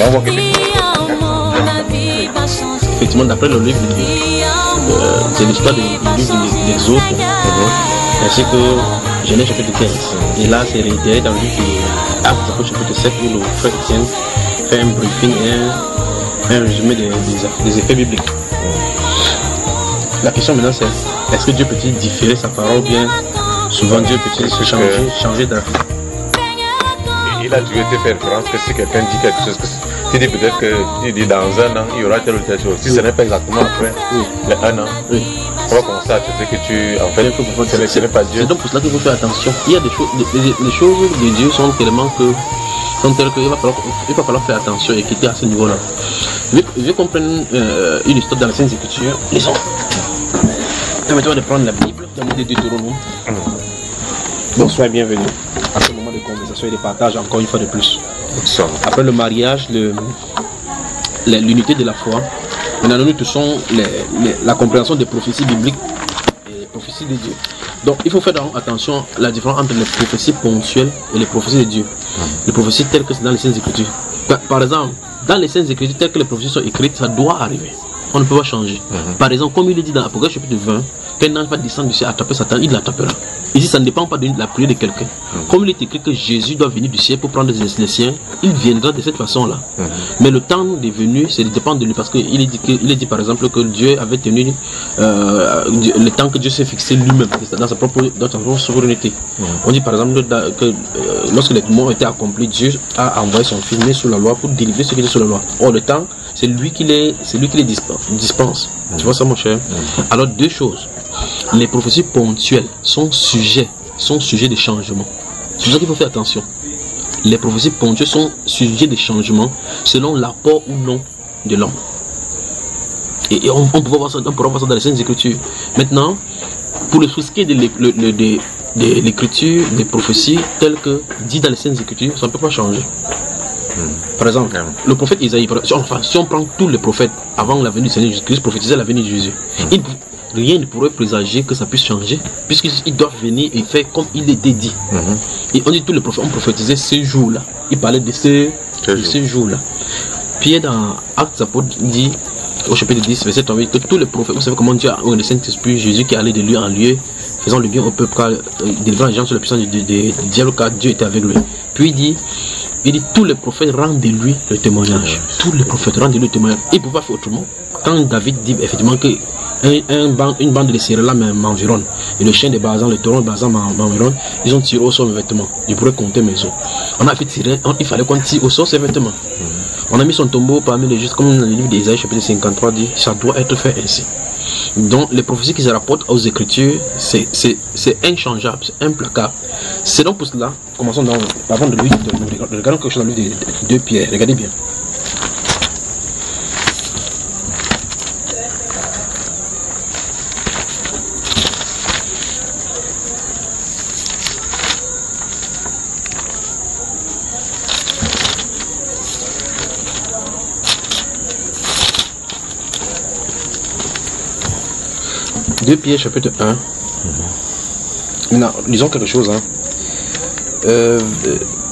On voit que effectivement, d'après le livre de Dieu, c'est l'histoire du livre d'Exode, ainsi que Genèse chapitre 15. Et là, c'est réitéré dans le livre d'Actes chapitre 7, où le frère Etienne fait un briefing et un résumé des effets bibliques. La question maintenant, c'est est-ce que Dieu peut-il différer sa parole ou bien souvent Dieu peut-il se changer d'avis? Il a toujours été fait référence que si quelqu'un dit quelque chose, tu dis peut-être que tu dis dans un an, il y aura telle ou telle chose. Si ce n'est pas exactement après les un an, on va commencer à te dire que tu, en fait, ce n'est pas Dieu. C'est donc pour cela qu'il faut faire attention. Il y a des choses, les choses de Dieu sont tellement sont telles qu'il va falloir faire attention et quitter à ce niveau-là. Je vais comprendre une histoire dans les Saintes Écritures. Lisons. Permettez-moi de prendre la Bible dans le Deutéronome. Bonsoir et bienvenue à ce moment de conversation et de partage encore une fois de plus. Après le mariage, l'unité de la foi, maintenant nous touchons la compréhension des prophéties bibliques et les prophéties de Dieu. Donc il faut faire attention à la différence entre les prophéties ponctuelles et les prophéties de Dieu. Les prophéties telles que c'est dans les Saintes Écritures. Par exemple, dans les Saintes Écritures telles que les prophéties sont écrites, ça doit arriver. On ne peut pas changer. Par exemple, comme il est dit dans Apocalypse chapitre 20, qu'un ange va descendre du ciel attraper Satan, il l'attapera. Ici, ça ne dépend pas de la prière de quelqu'un. Comme il est écrit que Jésus doit venir du ciel pour prendre les siens, il viendra de cette façon-là. Mais le temps des venues, ça dépend de lui, parce qu'il est dit par exemple que Dieu avait tenu le temps que Dieu s'est fixé lui-même dans sa propre souveraineté. On dit par exemple que lorsque les mots ont été accomplis, Dieu a envoyé son fils né sous la loi pour délivrer ceux qui étaient sous la loi. Or, le temps, c'est lui qui les dispense. Tu vois ça, mon cher? Alors, deux choses. Les prophéties ponctuelles sont sujets de changement. C'est pour ça qu'il faut faire attention. Les prophéties ponctuelles sont sujets de changement selon l'apport ou non de l'homme. Et on pourra voir ça dans les Saintes Écritures. Maintenant, pour ce qui est de l'écriture, des prophéties telles que dit dans les Saintes Écritures, ça ne peut pas changer. Par exemple, le prophète Isaïe, si on prend tous les prophètes avant la venue du Seigneur Jésus-Christ, prophétisaient la venue de Jésus. Rien ne pourrait présager que ça puisse changer, puisqu'ils doivent venir et faire comme il était dit. Et on dit tous les prophètes ont prophétisé ces jours-là. Ils parlaient de ces jours-là. Pierre dans Actes Apôtres dit, au chapitre 10, verset 38, que tous les prophètes, vous savez comment Dieu a eu le Saint-Esprit, Jésus qui allait de lieu en lieu, faisant le bien au peuple, délivrant les gens sur la puissance du diable, car Dieu était avec lui. Puis il dit tous les prophètes rendent de lui le témoignage. Tous les prophètes rendent de lui le témoignage. Il ne peut pas faire autrement. Quand David dit effectivement que une bande de Sérela m'environne, et le chien de Bazan, le taureau de Bazan m'environne, ils ont tiré au sort mes vêtements. Je pourrais compter mes os. On a fait tirer, il fallait qu'on tire au sort ses vêtements. On a mis son tombeau parmi les justes, comme dans le livre d'Ésaïe chapitre 53 dit, ça doit être fait ainsi. Donc les prophéties qui se rapportent aux Écritures, c'est inchangeable, c'est implacable. C'est donc pour cela, commençons donc, avant de lui, regardons quelque chose dans le livre de Pierre, regardez bien. Pierre chapitre 1. Maintenant, lisons quelque chose.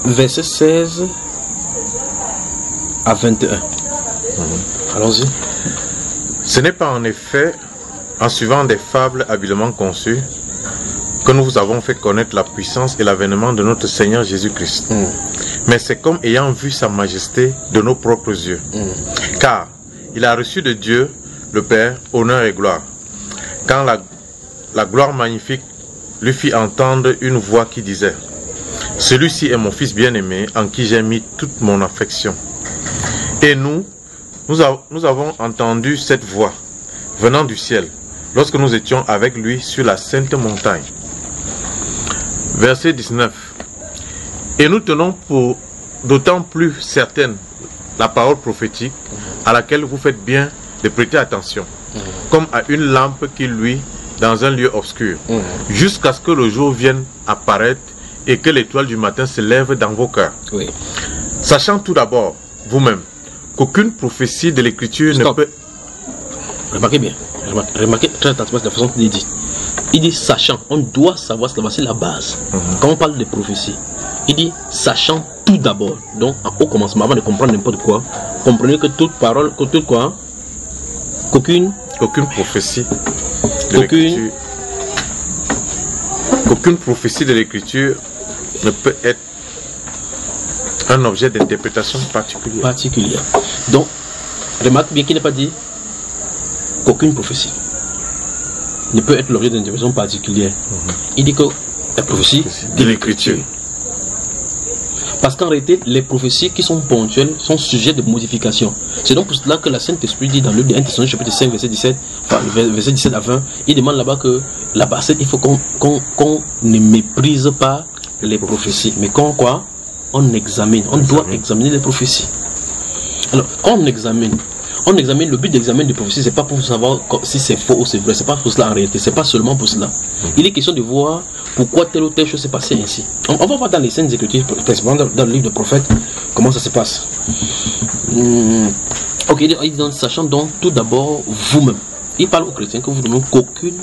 Verset 16 à 21. Allons-y. Ce n'est pas en effet en suivant des fables habilement conçues que nous vous avons fait connaître la puissance et l'avènement de notre Seigneur Jésus-Christ. Mais c'est comme ayant vu sa majesté de nos propres yeux. Car il a reçu de Dieu, le Père, honneur et gloire. Quand la gloire magnifique lui fit entendre une voix qui disait « Celui-ci est mon fils bien-aimé en qui j'ai mis toute mon affection. » Et nous avons entendu cette voix venant du ciel lorsque nous étions avec lui sur la sainte montagne. Verset 19. Et nous tenons pour d'autant plus certaine la parole prophétique à laquelle vous faites bien de prêter attention. Comme à une lampe qui luit dans un lieu obscur, jusqu'à ce que le jour vienne apparaître et que l'étoile du matin se lève dans vos cœurs. Sachant tout d'abord, vous-même, qu'aucune prophétie de l'écriture ne peut... Remarquez bien, remarquez très attentivement la façon qu'il est dit. Il dit sachant, on doit savoir cela, c'est la base. Quand on parle de prophétie, il dit sachant tout d'abord, donc au commencement, avant de comprendre n'importe quoi, comprenez que toute parole, que toute quoi, qu'aucune prophétie de l'écriture, qu'aucune prophétie de l'écriture ne peut être un objet d'interprétation particulière. Donc, remarque bien qu'il n'est pas dit qu'aucune prophétie ne peut être l'objet d'interprétation particulière. Il dit que la prophétie de l'écriture. Parce qu'en réalité, les prophéties qui sont ponctuelles sont sujets de modification. C'est donc pour cela que la Saint-Esprit dit dans le 1 Thessaloniciens chapitre 5, verset 17, enfin, verset 17 à 20, il demande là-bas que là-bas, il faut qu'on ne méprise pas les prophéties, mais on examine. On doit examiner les prophéties. Alors, quand on examine, le but d'examen de prophétie, c'est pas pour savoir si c'est faux ou c'est vrai, c'est pas pour cela en réalité, c'est pas seulement pour cela. Il est question de voir pourquoi telle ou telle chose s'est passée ainsi. On va voir dans les Saintes Écritures, dans le livre de prophète, comment ça se passe. Ok, il dit sachant donc tout d'abord vous-même. Il parle aux chrétiens que vous demandez qu'aucune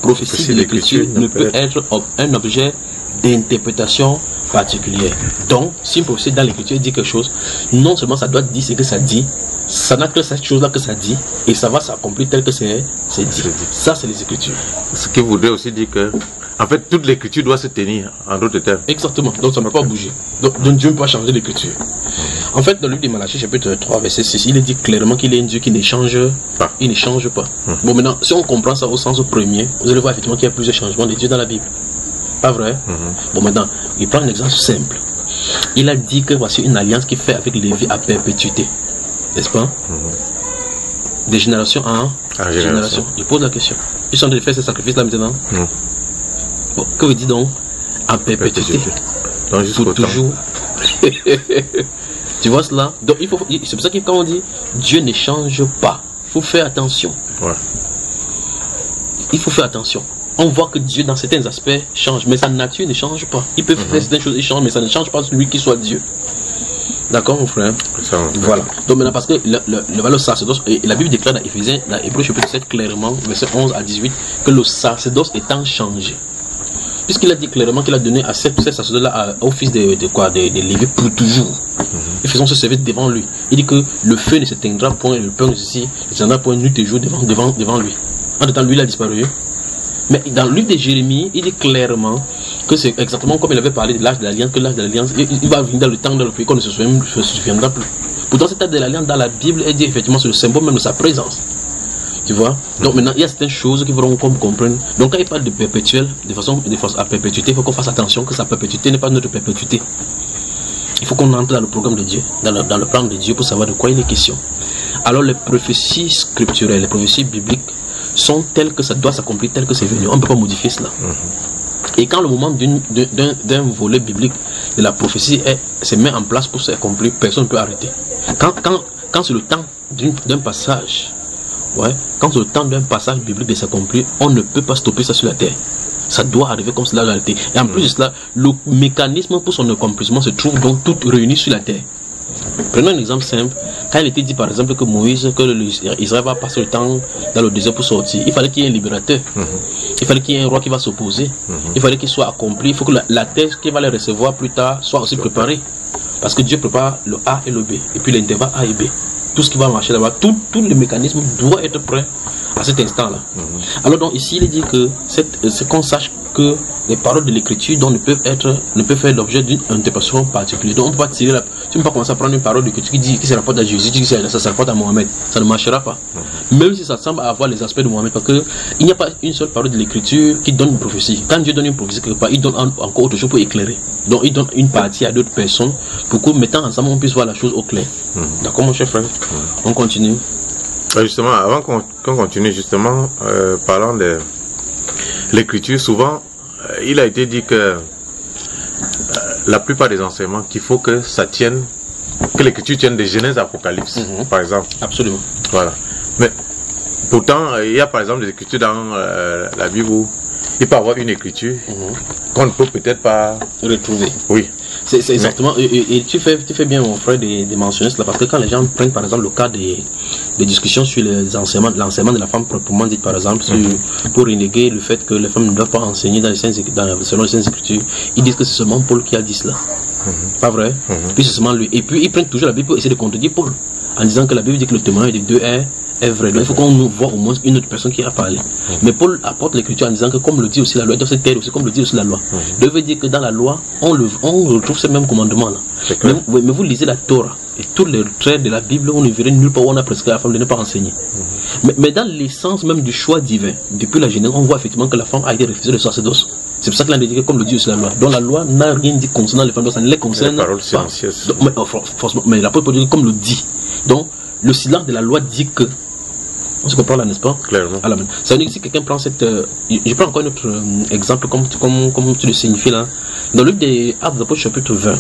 prophétie de l'écriture ne peut être un objet d'interprétation particulière. Donc, si une prophétie dans l'écriture dit quelque chose, non seulement ça doit dire ce que ça dit, ça n'a que cette chose-là que ça dit, et ça va s'accomplir tel que c'est dit. Ça, c'est les Écritures. Ce qui voudrait aussi dire que, en fait, toute l'Écriture doit se tenir, en d'autres termes. Exactement, donc ça ne peut pas bouger. Donc Dieu ne peut pas changer l'Écriture. En fait, dans le livre de Malachie, chapitre 3, verset 6, il est dit clairement qu'il est un Dieu qui ne change pas. Il ne change pas. Bon, maintenant, si on comprend ça au sens premier, vous allez voir effectivement qu'il y a plusieurs changements de Dieu dans la Bible. Pas vrai? Bon, maintenant, il prend un exemple simple. Il a dit que voici une alliance qui fait avec Lévi à perpétuité. N'est-ce pas? De génération en génération. Il pose la question. Ils sont en train de faire ces sacrifices là maintenant? Bon, que veut dire donc en perpétuité? Donc jusqu'au toujours. Tu vois cela? Donc c'est pour ça que quand on dit Dieu ne change pas, il faut faire attention. Il faut faire attention. On voit que Dieu dans certains aspects change, mais sa nature ne change pas. Il peut faire certaines choses, il change, mais ça ne change pas lui qui soit Dieu. D'accord, mon frère? Voilà. Donc maintenant, parce que le sacerdoce, et la Bible déclare dans Éphésiens, dans Hébreux chapitre 7, clairement, verset 11 à 18, que le sacerdoce étant changé. Puisqu'il a dit clairement qu'il a donné à ces sacerdotes-là au fils de Lévi pour toujours. Ils faisons ce service devant lui. Il dit que le feu ne s'éteindra point, et le pain aussi ne s'éteindra point nuit et jour devant lui. En temps, lui, il a disparu. Mais dans le livre de Jérémie, il dit clairement que c'est exactement comme il avait parlé de l'âge de l'alliance, que l'âge de l'alliance, il va venir dans le temps, dans le pays qu'on ne se souviendra plus. Pourtant, cet âge de l'alliance dans la Bible est dit effectivement c'est le symbole même de sa présence. Tu vois? Donc maintenant, il y a certaines choses qu'il faudra qu'on comprenne. Donc quand il parle de perpétuel, de façon à perpétuité, il faut qu'on fasse attention que sa perpétuité n'est pas notre perpétuité. Il faut qu'on entre dans le programme de Dieu, dans le plan de Dieu pour savoir de quoi il est question. Alors les prophéties scripturelles, les prophéties bibliques, sont telles que ça doit s'accomplir tel que c'est venu. On ne peut pas modifier cela. Et quand le moment d'un volet biblique de la prophétie se met en place pour s'accomplir, personne ne peut arrêter. Quand c'est le temps d'un passage, quand c'est le temps d'un passage biblique de s'accomplir, on ne peut pas stopper ça sur la terre. Ça doit arriver comme cela dans la réalité. Et en plus de cela, le mécanisme pour son accomplissement se trouve donc tout réuni sur la terre. Prenons un exemple simple. Quand il était dit par exemple que Moïse, que Israël va passer le temps dans le désert pour sortir, il fallait qu'il y ait un libérateur. Il fallait qu'il y ait un roi qui va s'opposer. Il fallait qu'il soit accompli. Il faut que la terre qui va les recevoir plus tard soit aussi préparée. Parce que Dieu prépare le A et le B. Et puis l'intervalle A et B. Tout ce qui va marcher là-bas, tout le mécanisme doit être prêt à cet instant-là. Alors donc ici, il est dit que c'est qu'on sache que les paroles de l'écriture ne peuvent faire l'objet d'une interprétation particulière. Donc on ne peut pas tirer tu ne peux pas commencer à prendre une parole de l'écriture qui se rapporte à Jésus, qui se rapporte à Mohamed. Ça ne marchera pas. Même si ça semble avoir les aspects de Mohamed, parce qu'il n'y a pas une seule parole de l'écriture qui donne une prophétie. Quand Dieu donne une prophétie quelque part, il donne encore autre chose pour éclairer. Donc il donne une partie à d'autres personnes pour que mettant ensemble on puisse voir la chose au clair. D'accord mon cher frère? On continue. Justement, avant qu'on continue, justement, parlant de l'écriture, souvent, il a été dit que la plupart des enseignements, qu'il faut que ça tienne, que l'écriture tienne de Genèse à Apocalypse, par exemple. Absolument. Voilà. Mais pourtant, il y a par exemple des écritures dans la Bible où il peut y avoir une écriture qu'on ne peut peut-être pas retrouver. Oui. C'est exactement. Et tu fais bien, mon frère, de mentionner cela, parce que quand les gens prennent par exemple le cas des discussions sur l'enseignement de la femme proprement dite, par exemple, pour renéguer le fait que les femmes ne doivent pas enseigner selon les Saintes Écritures, ils disent que c'est seulement Paul qui a dit cela. Pas vrai? Puis c'est seulement lui. Et puis ils prennent toujours la Bible pour essayer de contredire Paul, en disant que la Bible dit que le témoignage des deux est vrai. Donc il faut qu'on nous voit au moins une autre personne qui a parlé. Mais Paul apporte l'écriture en disant que comme le dit aussi la loi, il doit se taire aussi comme le dit aussi la loi. Donc veut dire que dans la loi, on retrouve ces mêmes commandements là. Mais vous lisez la Torah et tous les traits de la Bible, on ne verrait nulle part où on a prescrit à la femme de ne pas enseigner. Mais dans l'essence même du choix divin, depuis la Genèse, on voit effectivement que la femme a été refusée le sacerdoce. C'est pour ça que l'on a dit que comme le dit aussi la loi. Donc la loi n'a rien dit concernant les femmes, donc ça ne les concerne pas. Mais l'apôtre Paul dit comme le dit. Donc le silence de la loi dit que. On se comprend là, n'est-ce pas? Clairement. Alors, ça veut dire que si quelqu'un prend cette. Je prends encore un autre exemple, comme tu le signifies là. Dans le livre des Actes des Apôtres, chapitre 20,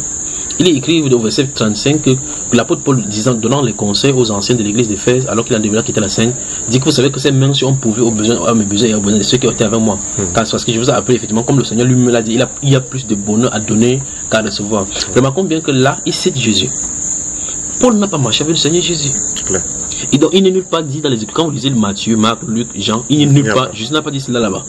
il est écrit au verset 35 que l'apôtre Paul, donnant les conseils aux anciens de l'église d'Éphèse, alors qu'il en devait quitter la scène, dit que vous savez que ces mains, si on pouvait aux besoins, à mes besoins et aux besoins de ceux qui étaient avec moi. Parce que je vous ai appelé, effectivement, comme le Seigneur lui-même l'a dit, il y a plus de bonheur à donner qu'à recevoir. Remarquons bien que là, il cite Jésus. Paul n'a pas marché avec le Seigneur Jésus. Claire. Et donc il n'est nulle part dit dans les écrits, quand vous lisez Matthieu, Marc, Luc, Jean, il n'est nulle part, Jésus n'a pas dit cela là-bas.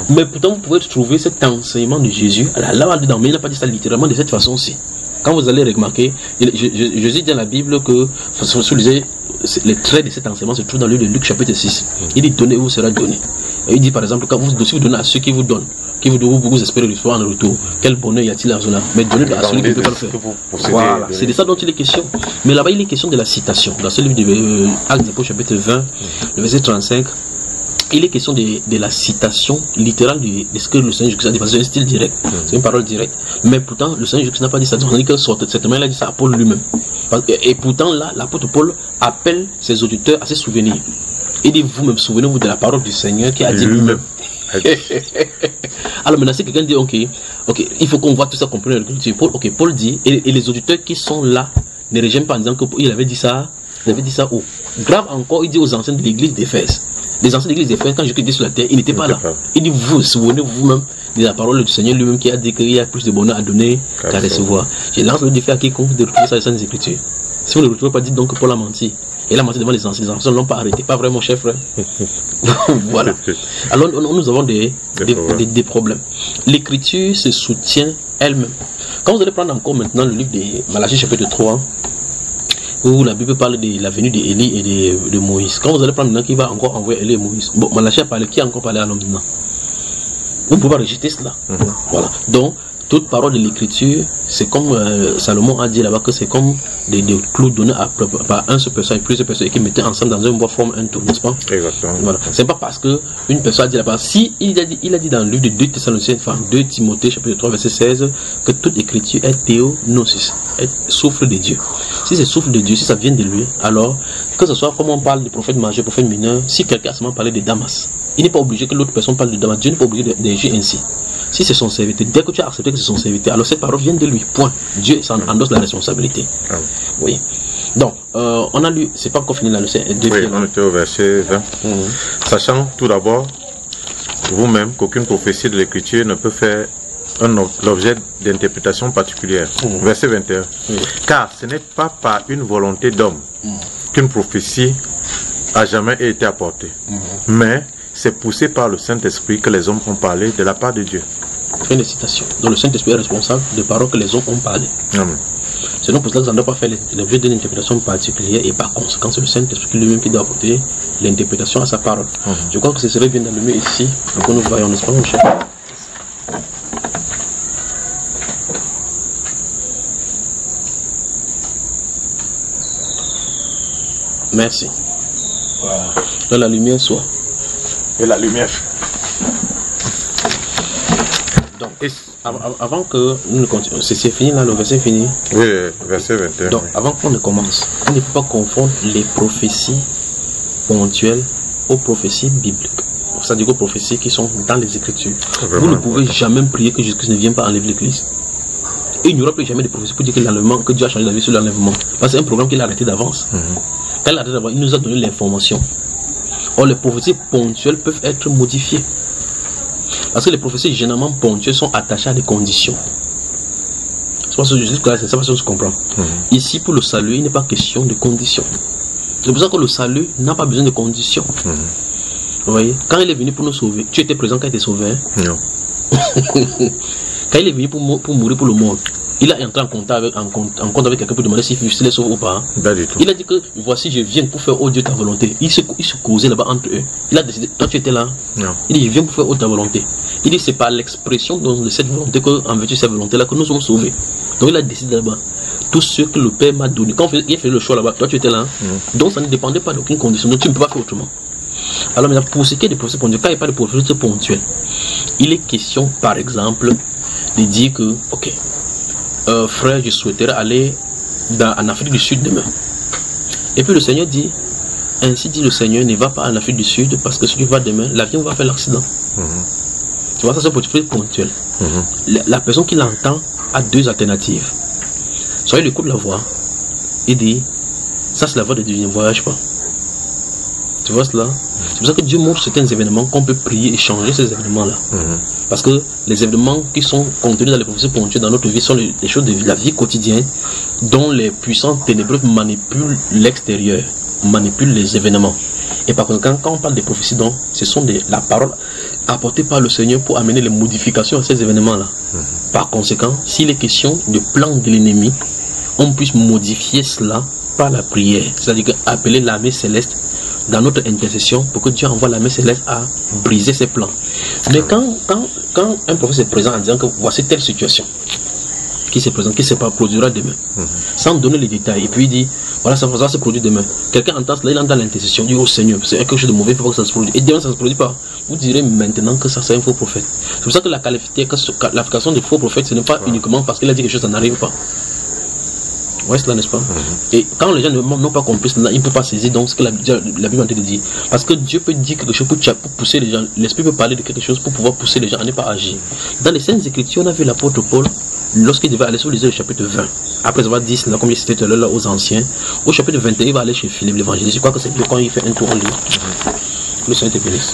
Mais pourtant vous pouvez trouver cet enseignement de Jésus là-dedans, mais il n'a pas dit ça littéralement de cette façon-ci. Quand vous allez remarquer, Jésus dit dans la Bible que, si vous lisez les traits de cet enseignement se trouvent dans le livre de Luc chapitre 6. Il dit donnez, vous sera donné. Et il dit par exemple, si vous donnez à ceux qui vous donnent, vous espérez recevoir en retour, quel bonheur y a-t-il à cela? Mais donnez à celui qui ne peut pas le faire. Voilà, c'est de ça dont il est question. Mais là-bas, il est question de la citation. Dans ce livre de Actes des Apôtres, chapitre 20, le verset 35, il est question de la citation littérale de ce que le Seigneur Jésus a dit. C'est un style direct, c'est une parole directe. Mais pourtant, le Seigneur Jésus n'a pas dit ça. On dit que cette main, il a dit ça à Paul lui-même. Et pourtant, là, l'apôtre Paul appelle ses auditeurs à se souvenir. Il dit, vous-même, souvenez-vous de la parole du Seigneur qui a dit lui-même. Alors maintenant, si quelqu'un dit, ok, il faut qu'on voit tout ça, comprendre l'écriture. Paul dit, et les auditeurs qui sont là ne rejectent pas en disant qu'il avait dit ça où? Grave encore, il dit aux anciens de l'église d'Éphèse. Les anciens de l'église d'Éphèse, quand Jésus était sur la terre, ils n'étaient pas là. Il dit, vous souvenez vous-même de la parole du Seigneur lui-même qui a dit qu'il y a plus de bonheur à donner qu'à recevoir. Je lance le défi à quiconque de retrouver ça dans les Écritures. Si vous ne le retrouvez pas, dites donc que Paul a menti. Il a menti devant les anciens ne l'ont pas arrêté. Pas vraiment, chef, frère. Voilà. Alors, nous avons des problèmes. L'écriture se soutient elle-même. Quand vous allez prendre encore maintenant le livre de Malachie, chapitre 3, où la Bible parle de la venue d'Élie et de Moïse. Quand vous allez prendre maintenant qui va encore envoyer Élie et Moïse. Bon, Malachie a parlé, qui a encore parlé à l'homme maintenant? Vous ne pouvez pas rejeter cela. Voilà. Donc, toute parole de l'écriture, c'est comme Salomon a dit là-bas que c'est comme des clous donnés par un seul personne et plusieurs personnes qui mettaient ensemble dans un bois forment un tout, n'est-ce pas? Exactement. Voilà. C'est pas parce que une personne a dit là-bas, si il a dit dans le livre de 2 Thessaloniciens, enfin 2 Timothée chapitre 3 verset 16, que toute écriture est théonosis, est souffle de Dieu. Si c'est souffle de Dieu, si ça vient de lui, alors que ce soit comme on parle de prophète majeur, prophète mineur, si quelqu'un a seulement parlé de Damas, il n'est pas obligé que l'autre personne parle de Damas. Dieu n'est pas obligé d'agir ainsi. Si c'est son serviteur, dès que tu as accepté que c'est son serviteur, alors cette parole vient de lui. Point. Dieu s'en endosse la responsabilité. Oui. Donc, on a lu, c'est pas encore fini la leçon. Oui, on était au verset 20. Sachant tout d'abord, vous-même, qu'aucune prophétie de l'écriture ne peut faire l'objet d'interprétation particulière. Verset 21. Car ce n'est pas par une volonté d'homme qu'une prophétie a jamais été apportée. Mais c'est poussé par le Saint-Esprit que les hommes ont parlé de la part de Dieu. Fin de citation. Donc le Saint-Esprit est responsable des paroles que les hommes ont parlé. Amen. C'est donc pour cela que ça ne doit pas faire l'objet d'une interprétation particulière et par conséquent c'est le Saint-Esprit lui-même qui doit apporter l'interprétation à sa parole. Je crois que ce serait bien d'allumer ici pour que nous voyons, n'est-ce pas mon cher? Merci. Voilà. Là, la lumière soit. Et la lumière. Donc, avant que nous ne continuions, c'est fini là, le verset est fini. Oui, verset 21. Donc, avant qu'on ne commence, on ne peut pas confondre les prophéties ponctuelles aux prophéties bibliques. C'est-à-dire aux prophéties qui sont dans les Écritures. Vous ne pouvez jamais prier que Jésus ne vienne pas enlever l'Église. Et il n'y aura plus jamais de prophétie pour dire que Dieu a changé la vie sur l'enlèvement. Parce que c'est un programme qu'il a arrêté d'avance. Quand il a arrêté d'avance, il nous a donné l'information. Or, les prophéties ponctuelles peuvent être modifiées. Parce que les prophéties généralement ponctuelles sont attachées à des conditions. C'est pas ça que je comprends. Ici, pour le salut, il n'est pas question de conditions. C'est pour ça que le salut n'a pas besoin de conditions. Vous voyez, quand il est venu pour nous sauver, tu étais présent quand il était sauvé? Non. Quand il est venu pour mourir pour le monde, il a entré en contact avec quelqu'un pour demander s'il les sauve ou pas. Pas du tout. Il a dit que voici, je viens pour faire, oh Dieu, ta volonté. Il se causait là-bas entre eux. Il a décidé, toi tu étais là. Non. Il dit, je viens pour faire, oh ta volonté. Il dit, c'est par l'expression de cette volonté, en vertu de cette volonté-là, que nous sommes sauvés. Donc il a décidé là-bas. Tout ce que le Père m'a donné. Quand il fait le choix là-bas, toi tu étais là. Donc ça ne dépendait pas d'aucune condition. Donc tu ne peux pas faire autrement. Alors maintenant, pour ce qui est des prophéties ponctuelles, quand il n'y a pas de prophéties ponctuelles, il est question, par exemple, de dire que, ok, frère, je souhaiterais aller en Afrique du Sud demain. Et puis le Seigneur dit, ainsi dit le Seigneur, ne va pas en Afrique du Sud parce que si tu vas demain, l'avion va faire l'accident. Tu vois, ça c'est une prophétie ponctuelle. La personne qui l'entend a deux alternatives. Soit il écoute la voix et dit, ça c'est la voix de Dieu, ne voyage pas. Tu vois cela? C'est pour ça que Dieu montre certains événements qu'on peut prier et changer ces événements-là. Parce que les événements qui sont contenus dans les prophéties ponctuelles dans notre vie sont les choses de la vie quotidienne dont les puissants ténébreux manipulent l'extérieur, manipulent les événements. Et par conséquent, quand on parle des prophéties, donc, ce sont la parole apportée par le Seigneur pour amener les modifications à ces événements-là. Par conséquent, s'il est question de plan de l'ennemi, on puisse modifier cela par la prière. C'est-à-dire appeler l'armée céleste dans notre intercession pour que Dieu envoie l'armée céleste à briser ses plans. Mais quand un prophète se présente en disant que voici telle situation qui se présente, qui se produira demain, sans donner les détails, et puis il dit voilà, ça va se produire demain. Quelqu'un entend cela, il entre dans l'intercession, il dit oh Seigneur, c'est quelque chose de mauvais, il faut que ça se produise. Et demain ça ne se produit pas. Vous direz maintenant que ça c'est un faux prophète. C'est pour ça que la qualification de faux prophète, ce n'est pas uniquement parce qu'il a dit quelque chose, ça n'arrive pas. Ouais, cela n'est-ce pas? Et quand les gens n'ont pas compris cela, ils ne peuvent pas saisir donc ce que la Bible a dit. Parce que Dieu peut dire quelque chose pour pousser les gens. L'Esprit peut parler de quelque chose pour pouvoir pousser les gens à ne pas agir. Dans les Saintes Écritures, on a vu l'apôtre Paul, lorsqu'il devait aller sur le chapitre 20, après avoir dit cela, comme il citait tout à l'heure aux anciens, au chapitre 21, il va aller chez Philippe l'évangéliste. Je crois que c'est mieux quand il fait un tour en livre. Le Seigneur te bénisse.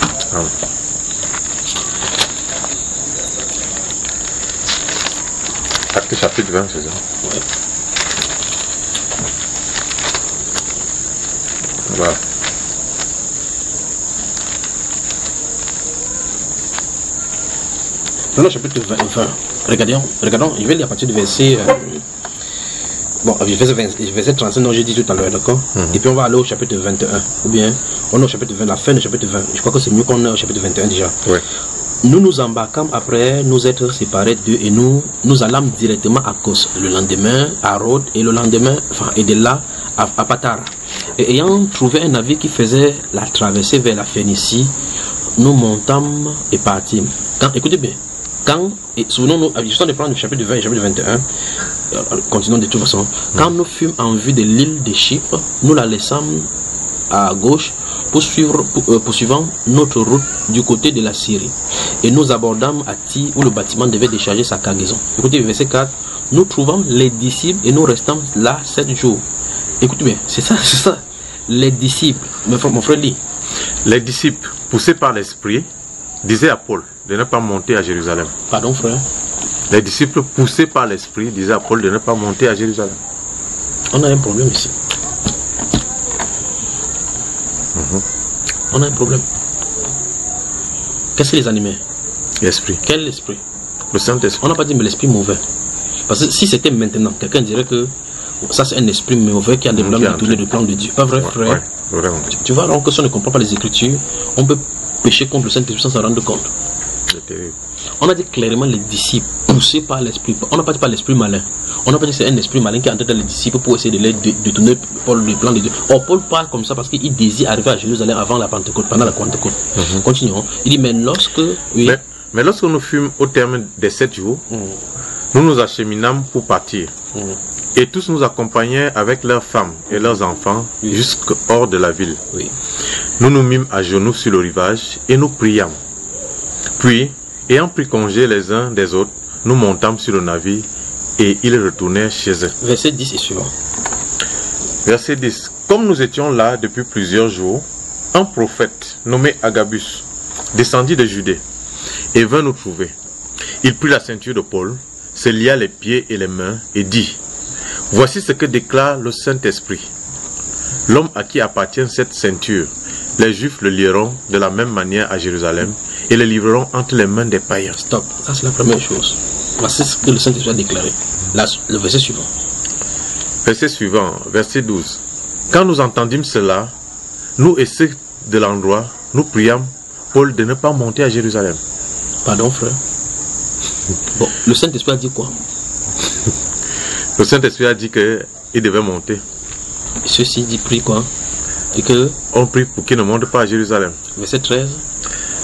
Acte chapitre 20, c'est ça? Ouais. Voilà. Dans le chapitre 20, regardons, je vais lire à partir du verset verset 35, non j'ai dit tout à l'heure, d'accord? Et puis on va aller au chapitre 21, ou bien on est au chapitre 20, la fin du chapitre 20. Je crois que c'est mieux qu'on est au chapitre 21 déjà. Ouais. Nous nous embarquâmes après nous être séparés d'eux et nous allâmes directement à Kos, le lendemain à Rhodes et le lendemain, et de là à Patara. Et ayant trouvé un navire qui faisait la traversée vers la Phénicie, nous montâmes et partîmes. Écoutez bien, souvenons-nous, juste de prendre le chapitre 20 et le chapitre 21, continuons de toute façon. Quand nous fûmes en vue de l'île de Chypre, nous la laissâmes à gauche poursuivant notre route du côté de la Syrie. Et nous abordâmes à Tyr où le bâtiment devait décharger sa cargaison. Écoutez, verset 4, nous trouvâmes les disciples et nous restâmes là 7 jours. Écoutez bien, c'est ça. Les disciples, mon frère lit. Les disciples, poussés par l'Esprit, disaient à Paul de ne pas monter à Jérusalem. Pardon, frère? Les disciples, poussés par l'Esprit, disaient à Paul de ne pas monter à Jérusalem. On a un problème ici. On a un problème. Qu'est-ce qui les animait? L'Esprit. Quel esprit? Le Saint-Esprit. On n'a pas dit mais l'esprit mauvais. Parce que si c'était maintenant, quelqu'un dirait que ça c'est un esprit mauvais qui a développé le plan de Dieu. Pas vrai, frère? Ouais, vraiment. Tu vois, donc si on ne comprend pas les Écritures, on peut pécher contre le Saint-Esprit sans s'en rendre compte. On a dit clairement les disciples poussés par l'esprit. On n'a pas dit par l'esprit malin. On n'a pas dit que c'est un esprit malin qui est entré dans les disciples pour essayer de les détourner pour le plan de Dieu. Or, Paul parle comme ça parce qu'il désire arriver à Jérusalem avant la Pentecôte, pendant la Pentecôte. Continuons. Il dit, mais lorsque... Oui. Mais lorsque nous fûmes au terme des 7 jours, nous nous acheminâmes pour partir. Et tous nous accompagnaient avec leurs femmes et leurs enfants jusqu'hors de la ville. Nous nous mîmes à genoux sur le rivage et nous priâmes. Puis, ayant pris congé les uns des autres, nous montâmes sur le navire et ils retournèrent chez eux. Verset 10 et suivant. Verset 10. Comme nous étions là depuis plusieurs jours, un prophète nommé Agabus descendit de Judée et vint nous trouver. Il prit la ceinture de Paul, se lia les pieds et les mains et dit: voici ce que déclare le Saint-Esprit. L'homme à qui appartient cette ceinture, les Juifs le lieront de la même manière à Jérusalem et le livreront entre les mains des païens. Stop, ça c'est la première chose. Voici ce que le Saint-Esprit a déclaré. Le verset suivant. Verset suivant, verset 12. Quand nous entendîmes cela, nous et ceux de l'endroit, nous priâmes Paul de ne pas monter à Jérusalem. Pardon, frère. Bon, le Saint-Esprit a dit quoi? Le Saint-Esprit a dit qu'il devait monter. Et ceci dit prie quoi? Et que... On prie pour qu'il ne monte pas à Jérusalem. Verset 13.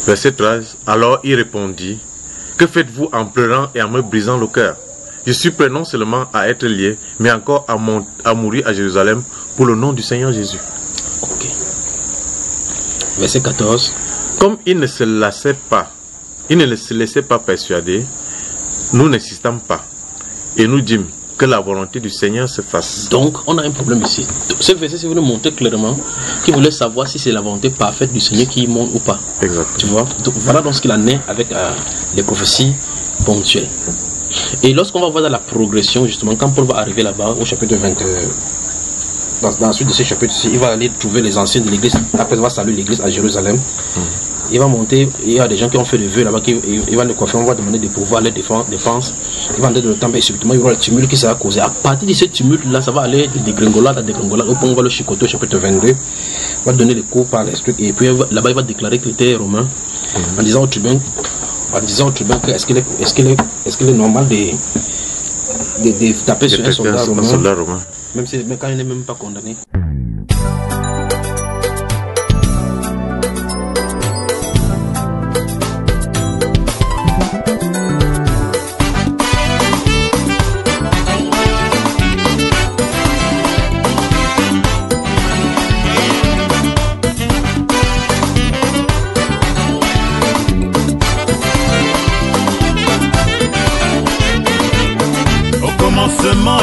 Verset 13. Alors il répondit, que faites-vous en pleurant et en me brisant le cœur? Je suis prêt non seulement à être lié, mais encore à mourir à Jérusalem pour le nom du Seigneur Jésus. Ok. Verset 14. Comme il ne se laissait pas persuader, nous n'insistons pas. Et nous dîmes que la volonté du Seigneur se fasse. Donc, on a un problème ici. Ce verset, c'est venu montrer clairement qu'il voulait savoir si c'est la volonté parfaite du Seigneur qui monte ou pas. Exactement. Tu vois? Donc, voilà donc ce qu'il en est avec les prophéties ponctuelles. Et lorsqu'on va voir dans la progression, justement, quand Paul va arriver là-bas, au chapitre 20, dans la suite de ce chapitre-ci, il va aller trouver les anciens de l'église. Après, il va saluer l'église à Jérusalem. Il va monter, il y a des gens qui ont fait des vœux là-bas, il va les coiffer, on va demander des pouvoirs, les défenses. Il va entrer dans le temple et subitement il y aura le tumulte qui sera causé. À partir de ce tumulte-là, ça va aller de dégringolade à dégringolade. Au point où on va le chicoter au chapitre 22. On va donner les cours par l'esprit. Et puis là-bas, il va déclarer qu'il était romain. En disant au tribun que est-ce qu'il est normal de taper sur un soldat romain, même quand il n'est même pas condamné.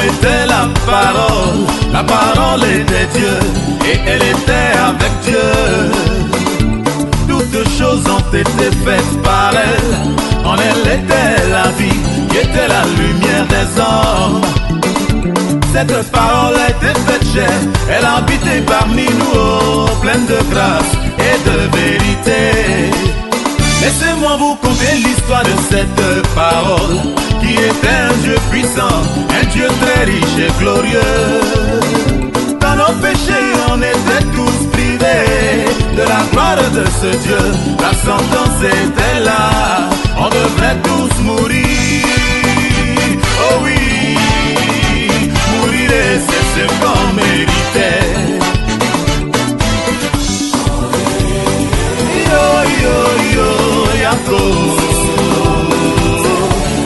Était la parole était Dieu, et elle était avec Dieu. Toutes choses ont été faites par elle, en elle était la vie, qui était la lumière des hommes. Cette parole a été faite chair, elle a habité parmi nous, oh, pleine de grâce et de vérité. Laissez-moi vous conter l'histoire de cette parole, qui est un Dieu puissant, un Dieu très riche et glorieux. Dans nos péchés, on était tous privés de la gloire de ce Dieu. La sentence était là, on devrait tous mourir. Oh oui, mourir et c'est ce qu'on méritait. Yo, yo, yo, Yaco.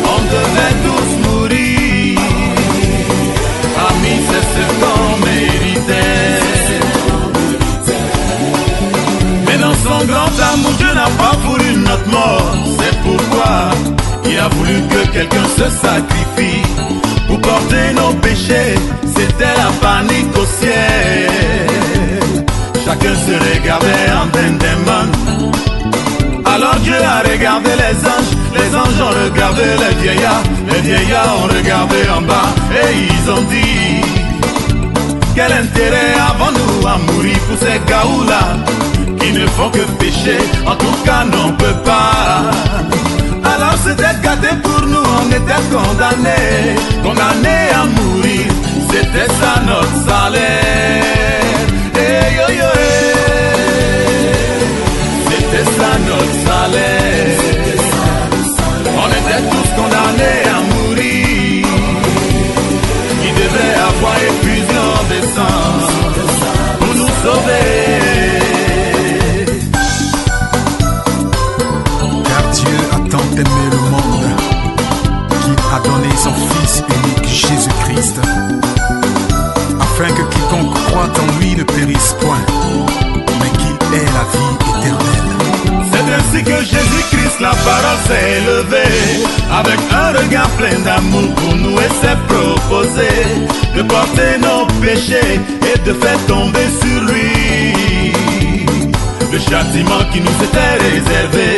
On devait tous mourir. Amis, c'est ce qu'on méritait. Mais dans son grand amour, Dieu n'a pas voulu notre mort. C'est pourquoi il a voulu que quelqu'un se sacrifie pour porter nos péchés. C'était la panique au ciel. Chacun se regardait en démon. Alors Dieu a regardé les anges ont regardé les vieillards ont regardé en bas et ils ont dit: quel intérêt avons-nous à mourir pour ces gaous-là qui ne font que pécher? En tout cas, non, on peut pas. Alors c'était gâté pour nous, on était condamnés à mourir. C'était ça notre salaire. Hey, yo, yo, hey. C'était ça notre salaire. On était tous condamnés à mourir. Il devait avoir effusion de sang pour nous sauver. Car Dieu a tant aimé le monde qu'il a donné son Fils unique Jésus-Christ, afin que quiconque croit en lui ne périsse point, mais qu'il ait la vie éternelle. C'est ainsi que Jésus-Christ, la parole, s'est élevée avec un regard plein d'amour pour nous et s'est proposé de porter nos péchés et de faire tomber sur lui le châtiment qui nous était réservé.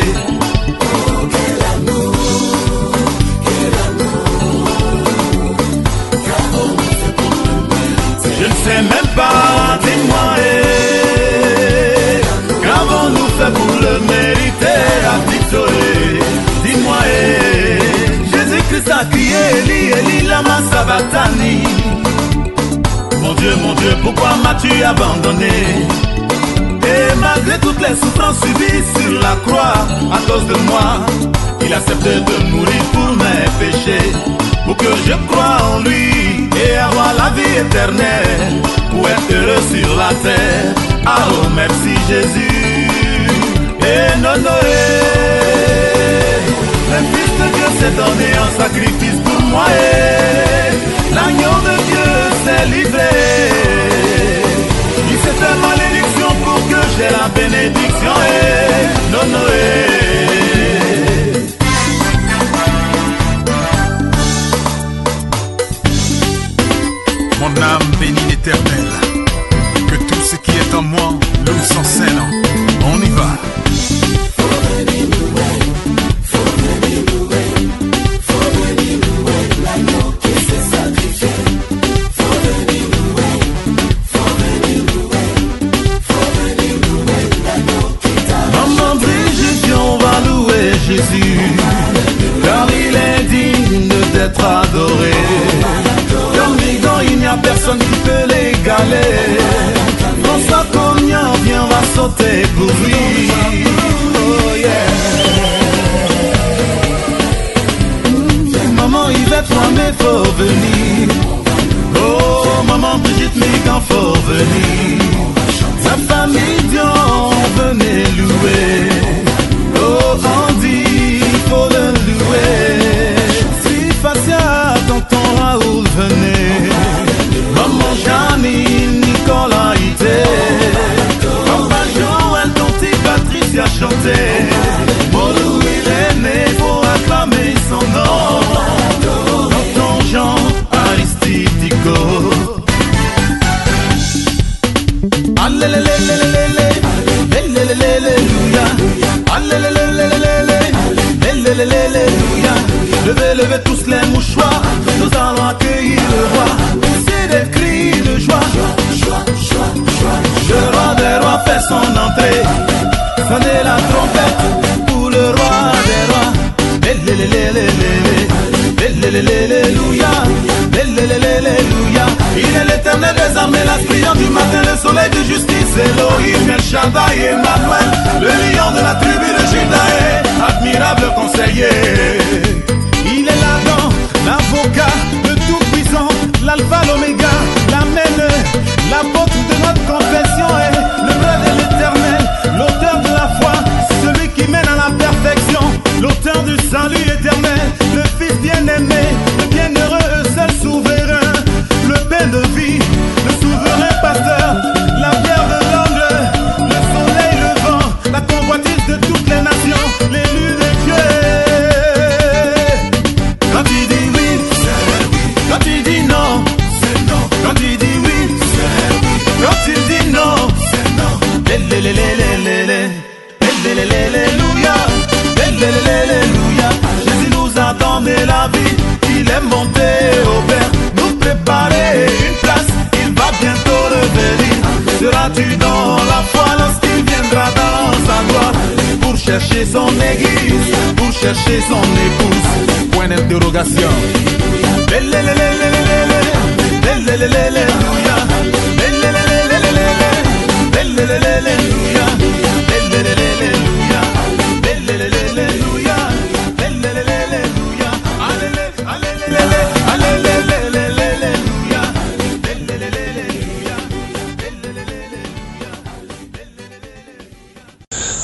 Oh, quel amour, car on fait pour le mériter. Je ne sais même pas, dis-moi, qu'avons-nous fait pour le mériter? Dis-moi, Jésus-Christ a crié, Eli, Eli, lama Sabatani. Mon Dieu, pourquoi m'as-tu abandonné? Et malgré toutes les souffrances subies sur la croix à cause de moi, il accepte de mourir pour mes péchés, pour que je croie en lui et avoir la vie éternelle, pour être heureux sur la terre. Ah oh merci Jésus. Et non, le Fils de Dieu s'est donné en sacrifice pour moi, et l'agneau de Dieu s'est livré. Il s'est fait malédiction pour que j'ai la bénédiction, et non, Mon âme bénit l'Éternel, que tout ce qui est en moi loue son Saint-Nom. On y va. Maman Brigitte, on va louer Jésus, car il est digne d'être adoré. Comme Migan, il n'y a personne qui peut l'égaler. François Cognan, viens, on va sauter pour lui. Oh yeah. Maman Yvette, toi mais faut venir. Oh maman Brigitte, Migan, faut venir. Sa famille Dion, venez louer. Oh Andy, faut le louer. Si Facia, tonton Raoul, venez. Maman Janine, Nicolas Ité. Papa Joël, tonti Patricia chanter. Molou il est né, faut acclamer son nom. Tonton Jean, Aristide Dico. Alléluia, alléluia. Levez tous les mouchoirs, nous allons accueillir le roi. C'est des cris de joie. Le roi des rois fait son entrée. Sonnez la trompette pour le roi des rois. Alléluia, alléluia. Il est l'éternel des armées, l'aspirant du matin, le soleil de justice, Elohim, El Shaddai, Emmanuel, le lion de la tribu de Juda, admirable conseiller. Il est l'Adam, l'avocat, le tout-puissant, l'alpha, l'oméga, l'amen, l'apôtre de notre confession, et le vrai de l'éternel, l'auteur de la foi, celui qui mène à la perfection, l'auteur du salut éternel, le fils bien-aimé, le bienheureux, seul souverain, le pain de vie, le souverain pasteur, la pierre de l'angle, le soleil levant, la convoitise de toutes les nations, l'élu de Dieu. Quand il dit oui, c'est oui. Quand il dit non, c'est non. Quand il dit oui, c'est oui. Quand il dit non, c'est non. Alléluia. Jésus nous a donné la vie, il est monté au Père, nous préparer une place, il va bientôt revenir. Seras-tu dans la foi lorsqu'il viendra dans sa gloire, pour chercher son église, pour chercher son épouse? Point d'interrogation.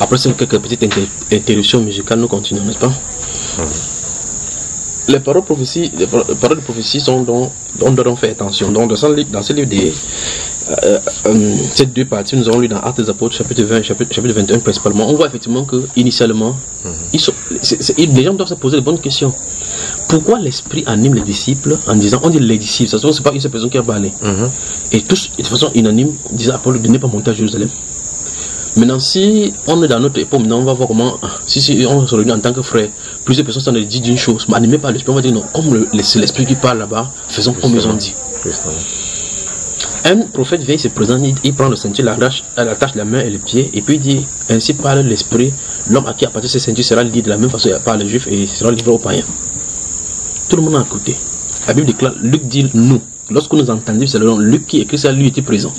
Après quelques petites interruptions musicales, nous continuons, n'est-ce pas? Les paroles de prophétie sont dont on doit faire attention. Donc dans ce livre des ces deux parties, nous avons lu dans Actes des Apôtres, chapitre 20 et chapitre 21 principalement. On voit effectivement que initialement, les gens doivent se poser de bonnes questions. Pourquoi l'Esprit anime les disciples en disant, on dit les disciples, ça c'est pas une seule personne qui a parlé. Et tous, de façon unanime, disaient à Paul de ne pas monter à Jérusalem. Maintenant, si on est dans notre époque, maintenant on va voir comment, si on se réunit en tant que frère, plusieurs personnes sont dit d'une chose, mais animées par l'Esprit, on va dire non, comme c'est l'Esprit qui parle là-bas, faisons comme ils ont dit. Un prophète vient, se présente, il prend le ceinture, il attache la main et les pieds, et puis il dit, ainsi parle l'Esprit, l'homme à qui appartient cette ceinture sera lié de la même façon par les Juifs et sera livré aux païens. Tout le monde a écouté. La Bible déclare, Luc dit nous. Lorsque nous entendons, c'est le nom Luc qui écrit ça, lui était présent.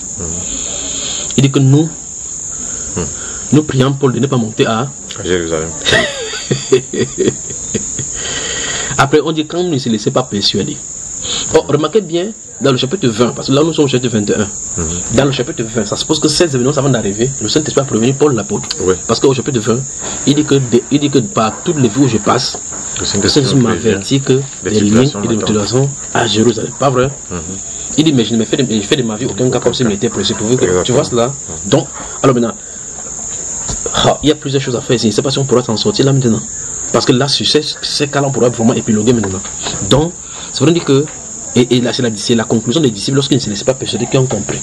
Il dit que nous prions Paul de ne pas monter à Jérusalem. Après, on dit quand on ne se laissait pas persuader. Oh, remarquez bien, dans le chapitre 20, parce que là nous sommes au chapitre 21. Dans le chapitre 20, ça suppose que 16 événements avant d'arriver, le Saint-Esprit a prévenu Paul l'apôtre. Oui. Parce qu'au chapitre 20, il dit que par toutes les villes où je passe, le Saint-Esprit m'a averti que des liens et des mutilations à Jérusalem. Pas vrai? Il dit, mais je ne fais de ma vie aucun cas comme s'il m'était précieux. Tu vois cela? Donc, alors maintenant, il y a plusieurs choses à faire ici. Je ne sais pas si on pourra s'en sortir là maintenant. Parce que là, sur ces cas-là, on pourra vraiment épiloguer maintenant. Donc, ça veut dire que, et là, c'est la conclusion des disciples lorsqu'ils ne se laissaient pas persuader qu'ils ont compris.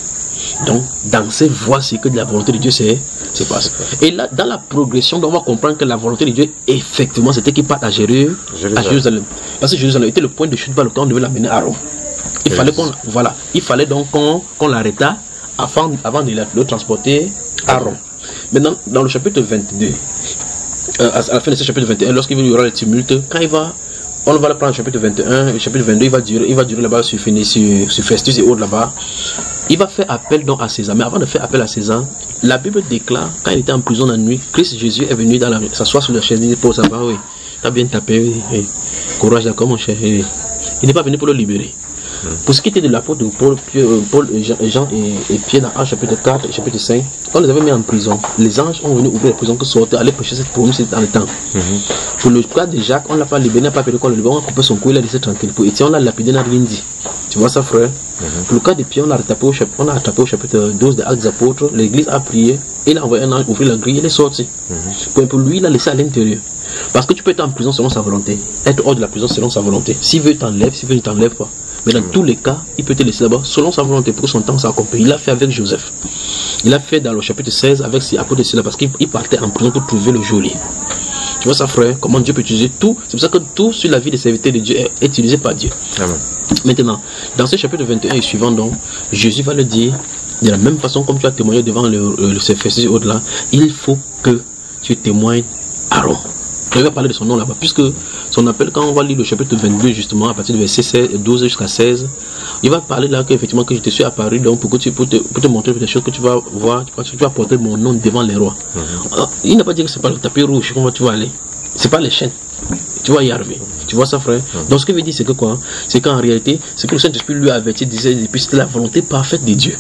Donc, dans ces voies-ci que de la volonté de Dieu se passe. Et là, dans la progression, on va comprendre que la volonté de Dieu, effectivement, c'était qu'il parte à Jérusalem. Parce que Jérusalem était le point de chute par lequel on devait l'amener à Rome. Il fallait donc qu'on l'arrêta avant de le transporter à Rome. Maintenant, dans le chapitre 22, à la fin de ce chapitre 21, lorsqu'il y aura le tumulte, on va le prendre au chapitre 21, le chapitre 22, il va durer là-bas sur Festus et autres là-bas. Il va faire appel donc à César. Mais avant de faire appel à César, la Bible déclare, quand il était en prison la nuit, Christ Jésus est venu s'asseoir sur la chaise, il dit pour ça, oui, t'as bien tapé, oui. Courage d'accord mon cher. Il n'est pas venu pour le libérer. Pour ce qui était de l'apôtre de Paul, Jean et Pierre dans Actes chapitre 4 et chapitre 5, quand on les avait mis en prison, les anges ont venu ouvrir la prison que sortait, aller prêcher cette promesse dans le temps. Pour le cas de Jacques, on ne l'a pas libéré, on n'a pas payé quoi le libérer, on a coupé son cou, il a laissé tranquille. Pour Étienne, on l'a lapidé, on n'a rien dit. Tu vois ça, frère? Pour le cas de Pierre, on l'a attrapé au chapitre 12 des Actes des Apôtres, l'église a prié, il a envoyé un ange ouvrir la grille, il est sorti. Pour lui, il a laissé à l'intérieur. Parce que tu peux être en prison selon sa volonté, être hors de la prison selon sa volonté. S'il veut, il t'enlève, s'il veut, il ne t'enlève pas. Mais dans tous les cas, il peut te laisser là-bas selon sa volonté pour que son temps s'accomplisse. Il l'a fait avec Joseph. Il l'a fait dans le chapitre 16 avec ses apôtres de cela parce qu'il partait en prison pour trouver le geôlier. Tu vois ça, frère, comment Dieu peut utiliser tout. C'est pour ça que tout sur la vie des serviteurs de Dieu est utilisé par Dieu. Amen. Maintenant, dans ce chapitre 21 et suivant, donc, Jésus va le dire de la même façon comme tu as témoigné devant le Festus et au-delà, il faut que tu témoignes à Rome. Il va parler de son nom là-bas, puisque son appel, quand on va lire le chapitre 22, justement, à partir du verset 12 jusqu'à 16, il va parler là qu'effectivement que je te suis apparu, donc pour te montrer des choses que tu vas voir, tu vas porter mon nom devant les rois. Il n'a pas dit que c'est pas le tapis rouge, comment tu vas aller. C'est pas les chaînes. Tu vas y arriver. Tu vois ça, frère? Donc ce qu'il veut dire, c'est que quoi? C'est qu'en réalité, ce que le Saint-Esprit lui a averti, disait, et puis c'était la volonté parfaite de Dieu.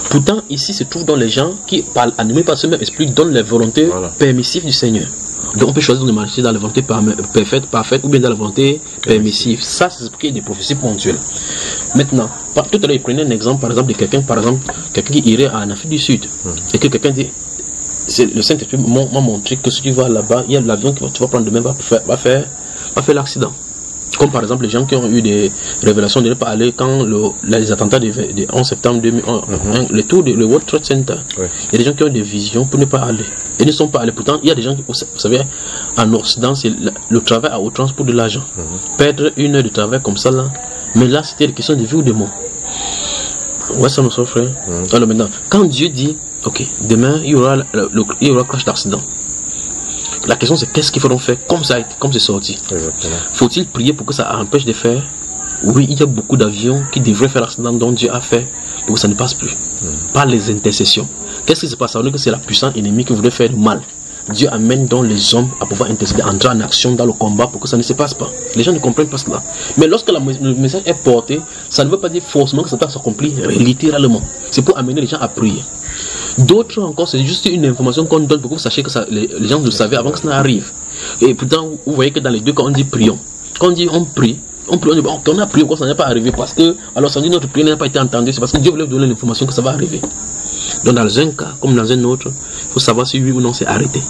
Pourtant, ici se trouvent dans les gens qui, animés par ce même esprit, donnent les volontés permissives du Seigneur. Donc on peut choisir de marcher dans la volonté parfaite ou bien dans la volonté permissive. Ça, c'est ce qui est des prophéties ponctuelles. Maintenant, tout à l'heure, il prenait un exemple, par exemple, de quelqu'un qui irait en Afrique du Sud. Et que quelqu'un dit, le Saint-Esprit m'a montré que si tu vas là-bas, il y a l'avion que tu vas prendre demain va faire l'accident. Comme par exemple les gens qui ont eu des révélations de ne pas aller quand les attentats du 11 septembre 2001, le tour du World Trade Center. Il y a des gens qui ont des visions pour ne pas aller. Et ne sont pas allés. Pourtant, il y a des gens qui, vous savez, en Occident, c'est le travail à outrance pour de l'argent. Perdre une heure de travail comme ça là. Mais là, c'était une question de vie ou de mort. Ouais, ça nous frère. Alors maintenant, quand Dieu dit, ok, demain, il y aura crash d'accident. La question c'est qu'est-ce qu'il faudra faire comme c'est sorti. Faut-il prier pour que ça empêche de faire? Oui, il y a beaucoup d'avions qui devraient faire l'accident dont Dieu a fait pour que ça ne passe plus. Par les intercessions. Qu'est-ce qui se passe? Ça veut dire que c'est la puissance ennemie qui voudrait faire du mal. Dieu amène donc les hommes à pouvoir intercéder, entrer en action dans le combat pour que ça ne se passe pas. Les gens ne comprennent pas cela. Mais lorsque le message est porté, ça ne veut pas dire forcément que ça doit s'accomplir littéralement. C'est pour amener les gens à prier. D'autres encore, c'est juste une information qu'on donne pour que vous sachiez que les gens le savaient avant que ça n'arrive. Et pourtant, vous voyez que dans les deux cas, on dit prions. Quand on dit on prie, on dit bon, on a prié, ça n'est pas arrivé parce que, alors ça dit notre prière n'a pas été entendue, c'est parce que Dieu voulait vous donner l'information que ça va arriver. Donc dans un cas, comme dans un autre, il faut savoir si oui ou non c'est arrêté.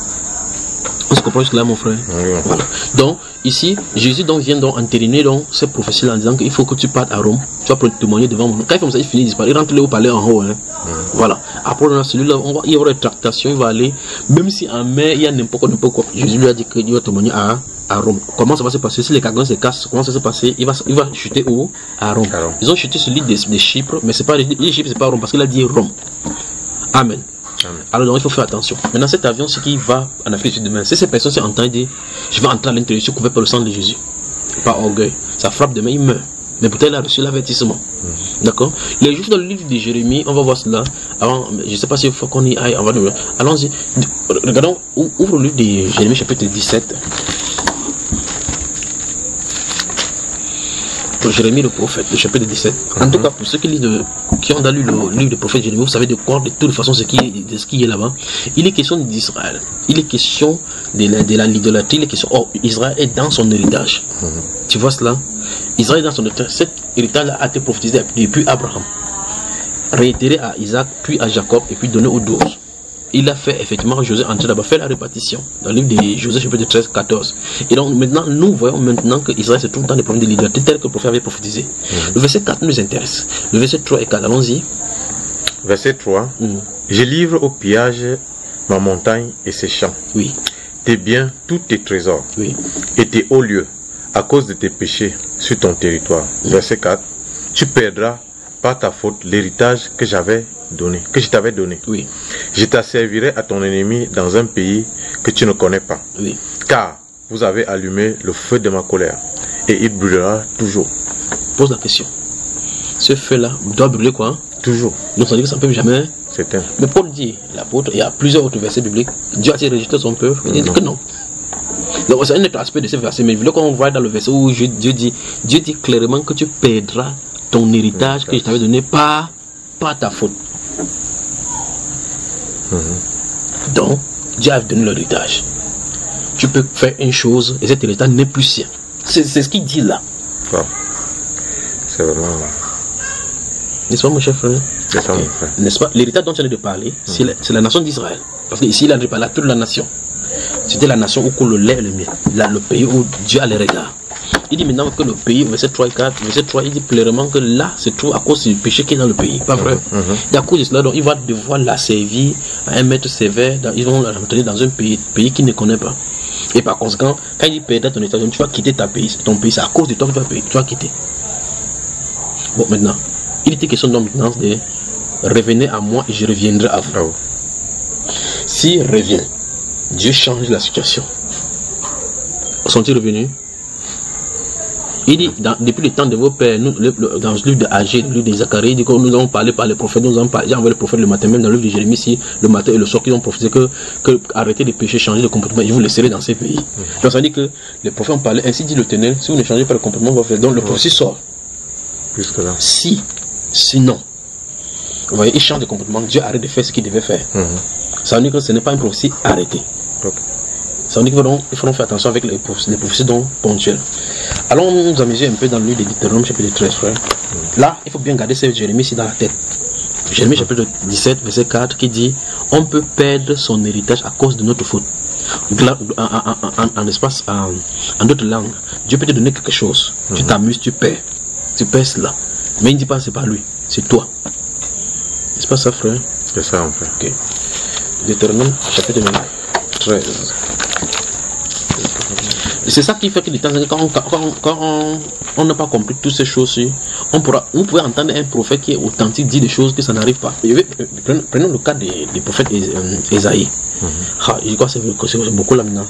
On se comprend jusque-là, mon frère. Voilà. Donc, ici, Jésus vient entériner cette prophétie-là en disant qu'il faut que tu partes à Rome, tu vas témoigner devant mon nom. Quand il fait ça, il finit, il disparaît, il rentre au palais en haut. Voilà. Après, dans celui-là, il y aura une tractation, il va aller, même si en mer, il y a n'importe quoi. Jésus lui a dit qu'il va témoigner à Rome. Comment ça va se passer? Si les cagons se cassent, comment ça va se passer? Il va chuter où? À Rome. Ils ont chuté sur l'île de Chypre, mais c'est pas l'île Chypre, c'est pas Rome, parce qu'il a dit Rome. Amen. Alors donc il faut faire attention. Maintenant cet avion, ce qui va en Afrique du Sud demain, si ces personnes s'entendent dire je vais entrer à l'intérieur, je suis couvert par le sang de Jésus, par orgueil, ça frappe demain, il meurt. Mais pourtant, il a reçu l'avertissement. D'accord? Les Juifs dans le livre de Jérémie, on va voir cela. Avant, je ne sais pas s'il faut qu'on y aille. Allons-y. Regardons, ouvre le livre de Jérémie, chapitre 17. Pour Jérémie le prophète, le chapitre 17. En tout cas, pour ceux qui ont lu le livre du prophète Jérémie, vous savez de quoi, de toute façon, ce qui est là-bas. Il est question d'Israël. Il est question de l'idolâtrie. Il est question, Israël est dans son héritage. Tu vois cela? Israël est dans son héritage. Cet héritage a été prophétisé depuis Abraham, réitéré à Isaac, puis à Jacob, et puis donné aux 12. Il a fait effectivement José entrer là-bas, fait la répartition dans le livre de José chapitre 13, 14. Et donc maintenant, nous voyons maintenant que Israël se trouve dans des problèmes de l'idolâtrie tels que le prophète avait prophétisé. Le verset 4 nous intéresse. Le verset 3 et 4, allons-y. Verset 3. Je livre au pillage ma montagne et ses champs. Oui. Tes biens, tous tes trésors. Oui. Et tes hauts lieux, à cause de tes péchés sur ton territoire. Verset 4. Tu perdras par ta faute l'héritage que je t'avais donné. Oui. Je t'asservirai à ton ennemi dans un pays que tu ne connais pas. Oui. Car vous avez allumé le feu de ma colère et il brûlera toujours. Pose la question. Ce feu-là doit brûler quoi? Toujours. Donc ça dit que ça ne peut jamais. C'est un. Mais Paul dit, l'apôtre, il y a plusieurs autres versets bibliques. Dieu a-t-il rejeté son peuple? Il dit que non. Donc c'est un autre aspect de ce verset. Mais je voulais qu'on voit dans le verset où Dieu dit clairement que tu perdras ton héritage que je t'avais donné pas ta faute. Donc, Dieu a donné l'héritage. Tu peux faire une chose et cet héritage n'est plus sien. C'est ce qu'il dit là. Wow. C'est vraiment. N'est-ce pas, mon cher frère? C'est ça, mon frère. N'est-ce pas? L'héritage dont tu as de parler, c'est la nation d'Israël. Parce qu'ici, il a parlé à toute la nation. C'était la nation où coule le lait et le miel. Là, le pays où Dieu a les regards. Il dit maintenant que le pays, verset 3 et 4, verset 3, il dit clairement que là, c'est tout à cause du péché qui est dans le pays. Pas vrai? Et à cause de cela, donc, il va devoir la servir à un maître sévère. Ils vont la maintenir dans un pays qu'il ne connaît pas. Et par conséquent, quand il dit perdre ton état, tu vas quitter ton pays. C'est à cause de toi que tu vas quitter. Bon, maintenant, il était question maintenant de revenez à moi et je reviendrai à vous. Oh. S'il revient, Dieu change la situation. Sont-ils revenus? Il dit, depuis le temps de vos pères, dans le livre de Agé, le livre de Zacharie, il dit que nous avons parlé par les prophètes, j'ai envoyé le prophète le matin, même dans le livre de Jérémie, ici, le matin et le soir, qu'ils ont prophétisé que arrêtez de pécher, changer de comportement, je vous laisserai dans ces pays. Donc ça dit que les prophètes ont parlé, ainsi dit l'Éternel, si vous ne changez pas le comportement, vous faites. Donc le prophétie sort. Jusque là. Sinon, vous voyez, il change de comportement, Dieu arrête de faire ce qu'il devait faire. Ça veut dire que ce n'est pas une prophétie arrêtée. Ça veut dire qu'il faut faire attention avec les prophéties donc ponctuelles. Allons nous amuser un peu dans le livre de Deutéronome chapitre 13, frère. Là, il faut bien garder ce Jérémie ici dans la tête. Jérémie chapitre 17, verset 4, qui dit on peut perdre son héritage à cause de notre faute. En espace, en d'autres langues, Dieu peut te donner quelque chose. Tu t'amuses, tu perds cela. Mais il ne dit pas c'est pas lui, c'est toi. N'est-ce pas ça, frère? C'est ça, en fait. Ok. Deutéronome chapitre 13. C'est ça qui fait que de temps en temps, quand on n'a pas compris toutes ces choses-ci, vous pouvez entendre un prophète qui est authentique dire des choses que ça n'arrive pas. Prenons le cas des prophètes Ésaïe. Je crois que c'est beaucoup là maintenant.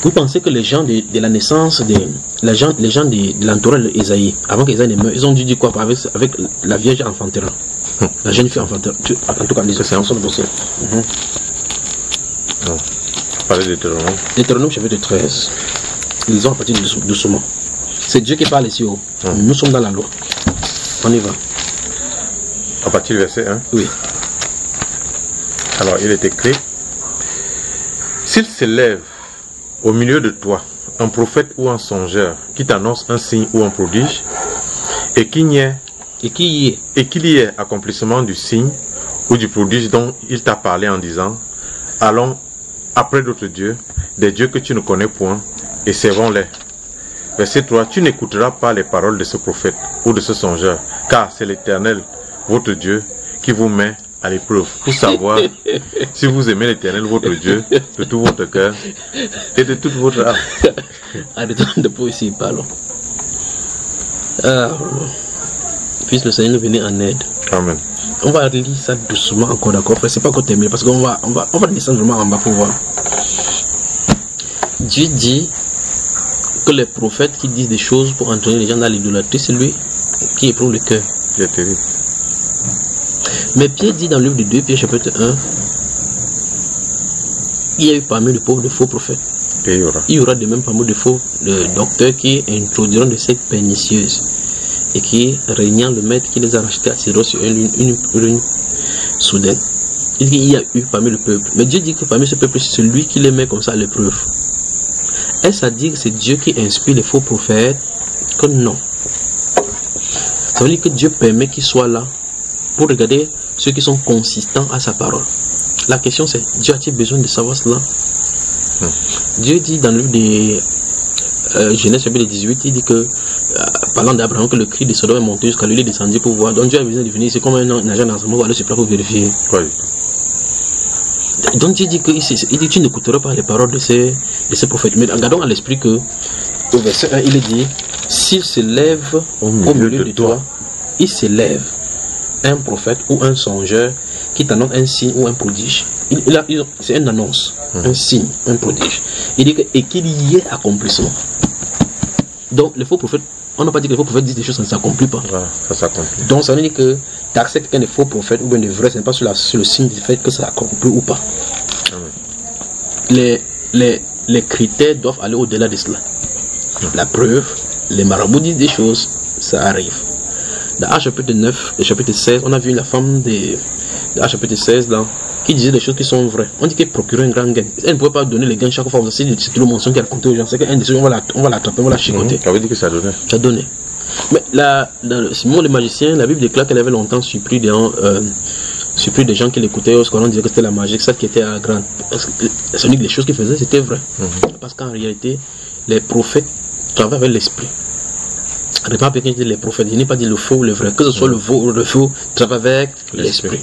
Vous pensez que les gens de la naissance, les gens de l'entourage d'Ésaïe, avant qu'Ésaïe ne meure, ils ont dû dire quoi avec la Vierge enfantera, la jeune fille enfantera. En tout cas, les océans sont bossés. Parler de Deutéronome. Deutéronome chapitre 13. Lisons à partir doucement. C'est Dieu qui parle ici haut. Nous sommes dans la loi. On y va. À partir du verset 1. Oui. Alors il est écrit: s'il s'élève au milieu de toi un prophète ou un songeur qui t'annonce un signe ou un prodige, et qu'il y ait accomplissement du signe ou du prodige dont il t'a parlé en disant allons après d'autres dieux, des dieux que tu ne connais point, et servons-les. Verset 3, tu n'écouteras pas les paroles de ce prophète ou de ce songeur, car c'est l'Éternel, votre Dieu, qui vous met à l'épreuve pour savoir si vous aimez l'Éternel, votre Dieu, de tout votre cœur et de toute votre âme. Arrêtons de poésie, parlons. Puisse le Seigneur nous venir en aide. Amen. On va lire ça doucement encore, d'accord, frère. C'est pas encore terminé parce qu'on va descendre vraiment en bas pour voir. Dieu dit que les prophètes qui disent des choses pour entraîner les gens dans l'idolâtrie, c'est lui qui éprouve le cœur. C'est terrible. Mais Pierre dit dans le livre de 2 Pierre chapitre 1, il y a eu parmi le peuple de faux prophètes. Et il y aura de même parmi de faux docteurs qui introduiront des sectes pernicieuses et qui, régnant le maître qui les a rachetés, attireront sur une lune soudaine. Il dit qu'il y a eu parmi le peuple. Mais Dieu dit que parmi ce peuple, c'est celui qui les met comme ça à l'épreuve. Est-ce à dire que c'est Dieu qui inspire les faux prophètes? Que non. Ça veut dire que Dieu permet qu'ils soient là pour regarder ceux qui sont consistants à sa parole. La question c'est, Dieu a-t-il besoin de savoir cela? Dieu dit dans le livre de Genèse chapitre 18, il dit que, parlant d'Abraham, que le cri de Sodome est monté jusqu'à lui, il est descendu pour voir. Donc Dieu a besoin de venir, c'est comme un agent d'enseignement pour aller sur place pour vérifier. Oui. Donc Dieu dit que il dit, tu n'écouteras pas les paroles de ces prophètes. Mais regardons à l'esprit que, au verset 1, il est dit, s'il se lève au milieu de toi, il se lève un prophète ou un songeur qui t'annonce un signe ou un prodige. C'est une annonce, un signe, un prodige. Il dit que, et qu'il y ait accomplissement. Donc les faux prophètes, on n'a pas dit que les faux prophètes disent des choses, ça ne s'accomplit pas. Voilà, ça s'accomplit. Donc ça veut dire que tu acceptes quelqu'un de faux prophète ou bien de vrai, ce n'est pas sur le signe du fait que ça s'accomplit ou pas. Les critères doivent aller au-delà de cela. La preuve, les marabouts disent des choses, ça arrive. Dans Actes chapitre 9 et chapitre 16, on a vu la femme de Actes chapitre 16 là, qui disait des choses qui sont vraies. On dit qu'elle procurait un grand gain. Elle ne pouvait pas donner les gains chaque fois. C'est tout le mention qu'elle racontait aux gens. C'est qu'un des choses, on va l'attraper, on va la chicoter. Ça veut dire que ça donnait. Ça donnait. Mais là, Simon le magicien, la Bible déclare qu'elle avait longtemps surpris des gens qui l'écoutaient. Parce qu'on disait que c'était la magie, celle qui était à grande. C'est que les choses qu'ils faisaient, c'était vrai. Parce qu'en réalité, les prophètes travaillent avec l'esprit. Remarque bien qu'il dit les prophètes, je n'ai pas dit le faux ou le vrai. Que ce soit le faux, travaille avec l'esprit.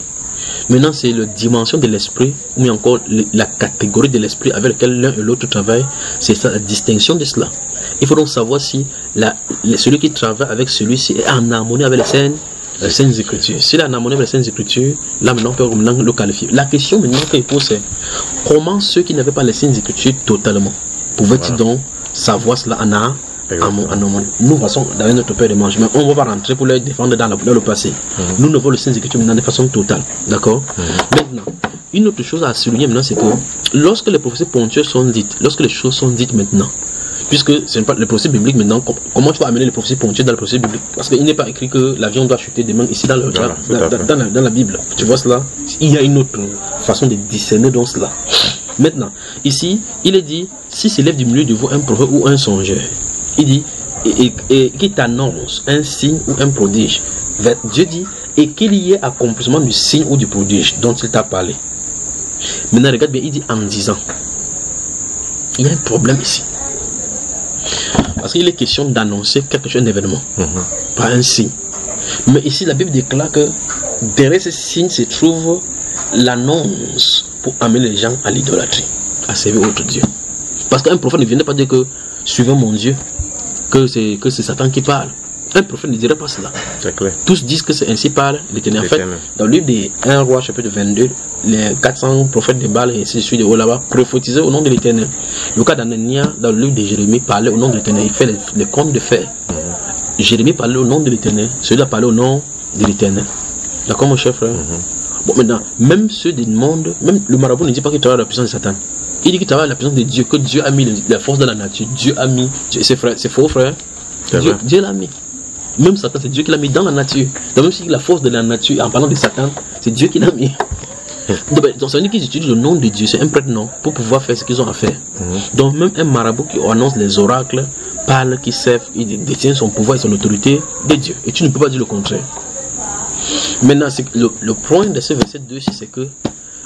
Maintenant, c'est la dimension de l'esprit, ou encore la catégorie de l'esprit avec laquelle l'un et l'autre travaillent. C'est ça, la distinction de cela. Il faut donc savoir si celui qui travaille avec celui-ci est en harmonie avec les Saintes Écritures. S'il est en harmonie avec les Saintes Écritures, là maintenant, on peut le qualifier. La question maintenant qu'il pose, c'est comment ceux qui n'avaient pas les Saintes Écritures totalement pouvaient-ils donc savoir cela en harmonie? Nous passons dans notre père de manger, mais on ne va pas rentrer pour les défendre dans le passé. Nous ne voulons le Saintes Écritures maintenant de façon totale. D'accord? Maintenant, une autre chose à souligner maintenant, c'est que lorsque les prophéties ponctuelles sont dites, lorsque les choses sont dites maintenant, puisque ce n'est pas les prophéties bibliques maintenant, comment tu vas amener les prophéties ponctuelles dans les prophéties bibliques? Parce qu'il n'est pas écrit que l'avion doit chuter demain ici dans la Bible. Tu vois cela? Il y a une autre façon de discerner dans cela. Maintenant, ici, il est dit, si s'élève du milieu de vous un prophète ou un songeur, il dit, et qui t'annonce un signe ou un prodige, Dieu dit, et qu'il y ait accomplissement du signe ou du prodige dont il t'a parlé. Maintenant, regarde bien, il dit en disant. Il y a un problème ici. Parce qu'il est question d'annoncer quelque chose, un événement, pas un signe. Mais ici, la Bible déclare que derrière ce signe se trouve l'annonce pour amener les gens à l'idolâtrie, à servir autre Dieu. Parce qu'un prophète ne viendrait pas dire que suivez mon Dieu, que c'est Satan qui parle. Un prophète ne dirait pas cela. C'est clair. Tous disent que c'est ainsi parle l'Éternel. En fait, dans le livre des 1 roi chapitre 22, les 400 prophètes de Baal et ainsi de suite de là-bas prophétisaient au nom de l'Éternel. Le cas d'Anania, dans le livre de Jérémie, parlait au nom de l'Éternel. Il fait les contes de fer. Jérémie parlait au nom de l'Éternel. Celui-là parlait au nom de l'Éternel. D'accord, mon cher frère? Bon, maintenant, même ceux du monde, même le marabout ne dit pas qu'il travaille à la puissance de Satan. Il dit qu'il travaille à la puissance de Dieu, que Dieu a mis la force dans la nature. Dieu a mis, c'est faux, frère. Dieu l'a mis. Même Satan, c'est Dieu qui l'a mis dans la nature. Donc, même si la force de la nature, en parlant de Satan, c'est Dieu qui l'a mis. Donc, ça veut dire qu'ils utilisent le nom de Dieu, c'est un prête-nom, pour pouvoir faire ce qu'ils ont à faire. Donc, même un marabout qui annonce les oracles, parle, qui servent, il détient son pouvoir et son autorité de Dieu. Et tu ne peux pas dire le contraire. Maintenant, le point de ce verset 2, c'est que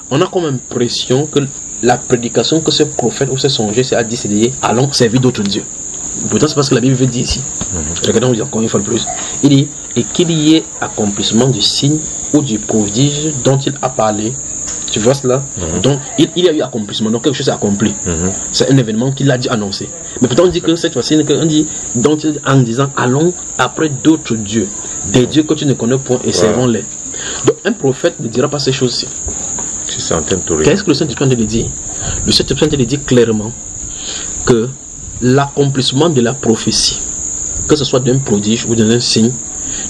on a comme impression que la prédication que ce prophète ou ce songeur a dit, c'est de allons servir d'autres dieux. Pourtant, c'est parce que la Bible veut dire ici. Regardons encore une fois le plus. Il dit, et qu'il y ait accomplissement du signe ou du prodige dont il a parlé. Tu vois cela? Donc, il y a eu accomplissement. Donc, quelque chose est accompli. C'est un événement qu'il a dit annoncer. Mais pourtant, on dit que cette fois-ci, on dit, donc, en disant, allons après d'autres dieux. Des dieux que tu ne connais point et servons-les. Donc, un prophète ne dira pas ces choses-ci. Qu'est-ce que le Saint-Esprit dit? Le Saint-Esprit dit clairement que l'accomplissement de la prophétie, que ce soit d'un prodige ou d'un signe,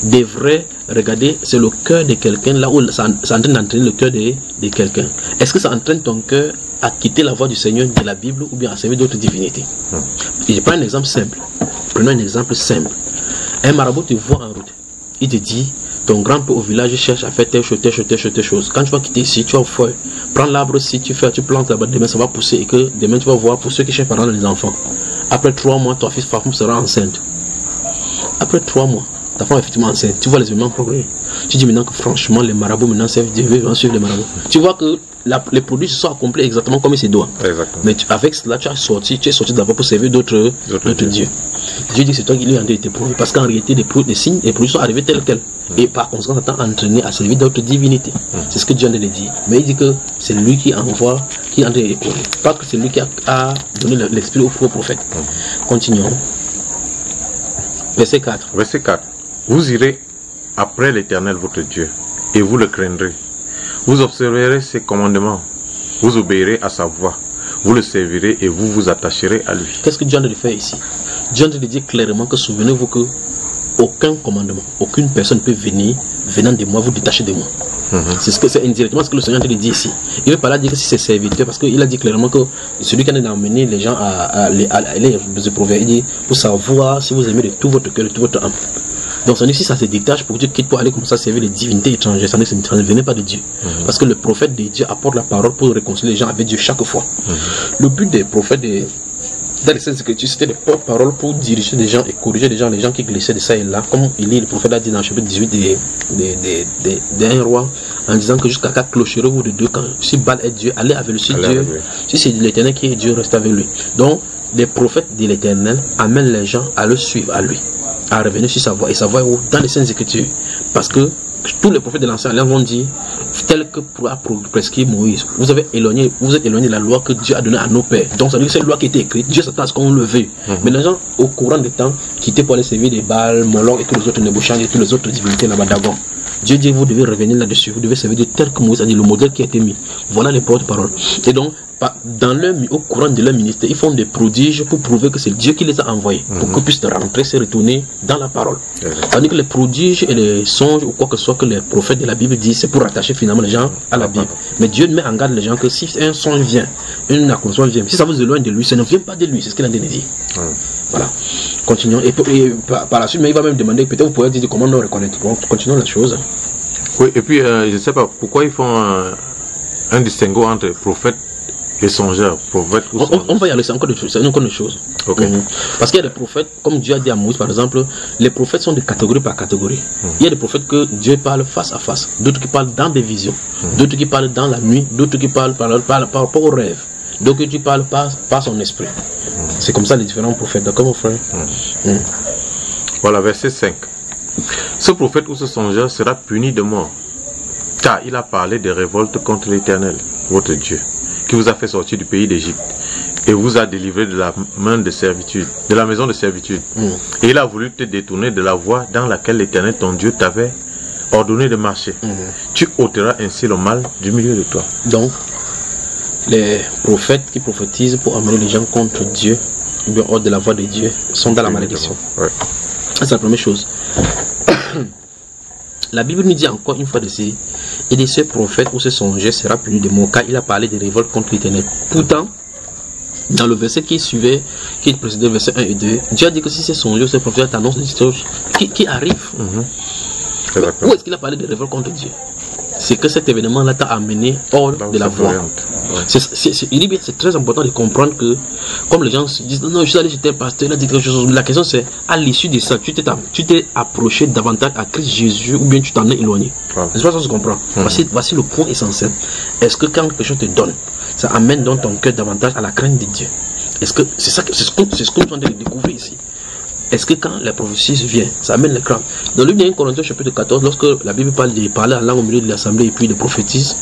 devrait regarder, c'est le cœur de quelqu'un, là où ça est en train d'entraîner le cœur de quelqu'un. Est-ce que ça entraîne ton cœur à quitter la voie du Seigneur de la Bible ou bien à servir d'autres divinités? Et je prends un exemple simple. Prenons un exemple simple. Un marabout te voit en route. Il te dit, ton grand-père au village cherche à faire telle chose, telle chose, telle chose, telle chose. Quand tu vas quitter ici, tu vas faire, prends l'arbre, si tu plantes là-bas, demain ça va pousser et que demain tu vas voir, pour ceux qui cherchent par exemple les enfants. Après 3 mois, ta femme sera enceinte. Après 3 mois, ta femme est effectivement enceinte. Tu vois les événements progresser. Tu dis maintenant que franchement, les marabouts maintenant servent Dieu, vont suivre les marabouts. Tu vois que les produits se sont accomplis exactement comme il se doit. Mais avec cela, tu es sorti d'abord pour servir d'autres dieux. Dieu dit que c'est toi qui lui as été prouvé. Parce qu'en réalité, les signes, les produits sont arrivés tels quels. Et par conséquent, ça t'a entraîné à servir d'autres divinités. C'est ce que Dieu a dit. Mais il dit que c'est lui qui envoie, qui est en train d'éprouver. Pas que c'est lui qui a donné l'esprit au prophète. Continuons. Verset 4. Verset 4. Vous irez après l'Éternel votre Dieu, et vous le craindrez. Vous observerez ses commandements, vous obéirez à sa voix, vous le servirez et vous vous attacherez à lui. Qu'est-ce que Dieu a de faire ici? Dieu a de dire clairement que souvenez-vous que aucun commandement, aucune personne ne peut venir, venant de moi, vous détacher de moi. C'est ce que c'est indirectement ce que le Seigneur a dit ici. Il ne veut pas là dire que si c'est serviteur, parce qu'il a dit clairement que celui qui a amené les gens à les éprouver, il dit pour savoir si vous aimez de tout votre cœur, de toute votre âme. Donc ça dit si ça se détache pour que tu quittes pour aller comme ça servir les divinités étrangères, ça ne venait pas de Dieu. Parce que le prophète de Dieu apporte la parole pour réconcilier les gens avec Dieu chaque fois. Le but des prophètes dans les Saintes Écritures, c'était de porte-parole pour diriger les gens et corriger les gens qui glissaient de ça et là, comme le prophète a dit dans le chapitre 18 d'un roi, en disant que jusqu'à 4 clocherons ou de 2 camps, si Baal est Dieu, allez avec lui, si Dieu, si c'est l'Éternel qui est Dieu, reste avec lui. Donc les prophètes de l'Éternel amènent les gens à le suivre à lui, à revenir sur sa voie, et sa voie est où? Dans les Saintes Écritures. Parce que tous les prophètes de l'Ancien Alliance vont dire, tel que pour prescrire Moïse, vous êtes éloigné de la loi que Dieu a donnée à nos pères. Donc ça veut dire que cette loi qui a été écrite, Dieu s'attend à ce qu'on le veuille. Mais les gens, au courant des temps, quittaient pour aller servir des Baal, Moloch et tous les autres Nebouchadnezzar et tous les autres divinités là-bas d'Agon. Dieu dit, vous devez revenir là-dessus, vous devez servir de tel que Moïse a dit, le modèle qui a été mis. Voilà les porte-paroles. Et donc, au courant de leur ministère, ils font des prodiges pour prouver que c'est Dieu qui les a envoyés, pour qu'ils puissent rentrer, se retourner dans la parole. Tandis que les prodiges et les songes ou quoi que ce soit que les prophètes de la Bible disent, c'est pour rattacher finalement les gens à la Bible. Mais Dieu met en garde les gens que si un songe vient, une accomplissement vient, si ça vous éloigne de lui, ça ne vient pas de lui, c'est ce qu'il a dit. Voilà. Continuons. Et par la suite, mais il va même demander, peut-être vous pouvez dire comment nous reconnaître. Bon, continuons la chose. Oui, et puis je ne sais pas pourquoi ils font un distinguo entre prophète et songeur. On va y aller, c'est encore une chose. Parce qu'il y a des prophètes, comme Dieu a dit à Moïse par exemple, les prophètes sont de catégorie par catégorie. Il y a des prophètes que Dieu parle face à face, d'autres qui parlent dans des visions, d'autres qui parlent dans la nuit, d'autres qui parlent par rapport au rêve, d'autres qui parlent par son esprit. C'est comme ça les différents prophètes, d'accord mon frère? Voilà, verset 5. Ce prophète ou ce songeur sera puni de mort, car il a parlé de révolte contre l'Éternel, votre Dieu, qui vous a fait sortir du pays d'Égypte et vous a délivré de la main de servitude, de la maison de servitude. Et il a voulu te détourner de la voie dans laquelle l'Éternel ton Dieu t'avait ordonné de marcher. Tu ôteras ainsi le mal du milieu de toi. Donc, les prophètes qui prophétisent pour amener les gens contre Dieu, ou bien hors de la voie de Dieu, sont dans la malédiction. C'est la première chose. La Bible nous dit encore une fois de ci, et de ce prophète ou ce songeur sera puni de mort, car il a parlé de révolte contre l'Éternel. Pourtant, dans le verset qui suivait, qui précédait le verset 1 et 2, Dieu a dit que si ce songeur, ce prophète t'annonce des choses qui arrivent. Où est-ce qu'il a parlé de révolte contre Dieu? C'est que cet événement-là t'a amené hors de la voie. Il dit bien, c'est très important de comprendre que, comme les gens se disent, non, je suis allé chez tel pasteur, il a dit quelque chose. La question c'est, à l'issue de ça, tu t'es approché davantage à Christ Jésus ou bien tu t'en es éloigné. C'est pas ça que je comprends. Voici le point essentiel. Est-ce que quand quelque chose te donne, ça amène dans ton cœur davantage à la crainte de Dieu? Est-ce que c'est ce que nous sommes en train de découvrir ici? Est-ce que quand la prophétie vient, ça amène les craintes? Dans le livre de 1 Corinthiens chapitre 14, lorsque la Bible parle de parler en langue au milieu de l'assemblée et puis de prophétise,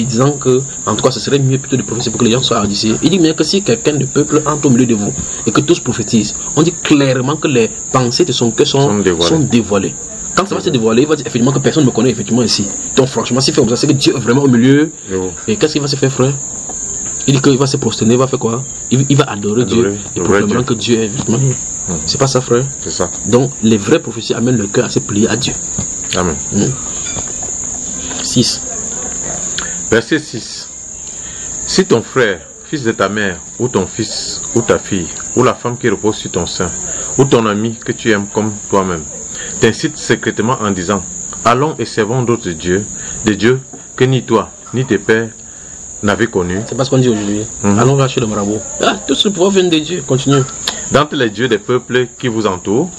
disant que, en tout cas, ce serait mieux plutôt de prophétiser pour que les gens soient audicés. Il dit bien que si quelqu'un du peuple entre au milieu de vous et que tous prophétisent, on dit clairement que les pensées de son cœur sont dévoilées. Quand ça va se dévoiler, il va dire effectivement que personne ne me connaît effectivement ici. Donc franchement, s'il fait comme ça, c'est que Dieu est vraiment au milieu. Et qu'est-ce qu'il va se faire, frère? Il dit qu'il va se prosterner, il va faire quoi? Il va adorer Dieu et proclamera que Dieu est justement. C'est pas ça, frère? C'est ça. Donc, les vraies prophéties amènent le cœur à se plier à Dieu. Amen. 6. Verset 6. Si ton frère, fils de ta mère, ou ton fils, ou ta fille, ou la femme qui repose sur ton sein, ou ton ami que tu aimes comme toi-même, t'incite secrètement en disant, allons et servons d'autres dieux, des dieux que ni toi, ni tes pères n'avaient connus. C'est pas ce qu'on dit aujourd'hui. Allons lâcher le marabout. Ah, tout ce pouvoir vient de Dieu. Continue. D'entre les dieux des peuples qui vous entourent,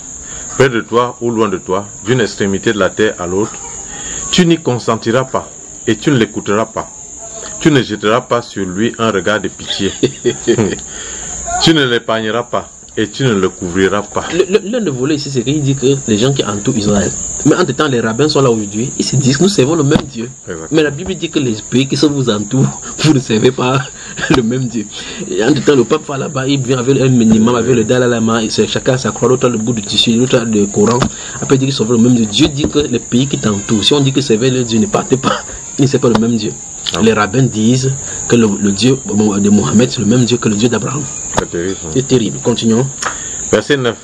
près de toi ou loin de toi, d'une extrémité de la terre à l'autre, tu n'y consentiras pas et tu ne l'écouteras pas. Tu ne jetteras pas sur lui un regard de pitié. Tu ne l'épargneras pas et tu ne le couvriras pas. L'un de volets ici, c'est qu'il dit que les gens qui entourent Israël. Mais entre temps, les rabbins sont là aujourd'hui. Ils se disent que nous servons le même Dieu. Exactement. Mais la Bible dit que les pays qui vous entourent, vous ne servez pas le même Dieu. Et entre temps, le pape va là-bas, il vient avec un minimum, avec le Dalai Lama, chacun sa croix, l'autre le bout du tissu, l'autre le Coran. Après, il dit qu'ils servent le même Dieu. Dieu dit que les pays qui t'entourent, si on dit que servez le Dieu, ne partez pas. Il ne sait pas le même Dieu. Les rabbins disent que le Dieu de Mohammed, c'est le même Dieu que le Dieu d'Abraham. C'est terrible. C'est terrible. Continuons. Verset 9.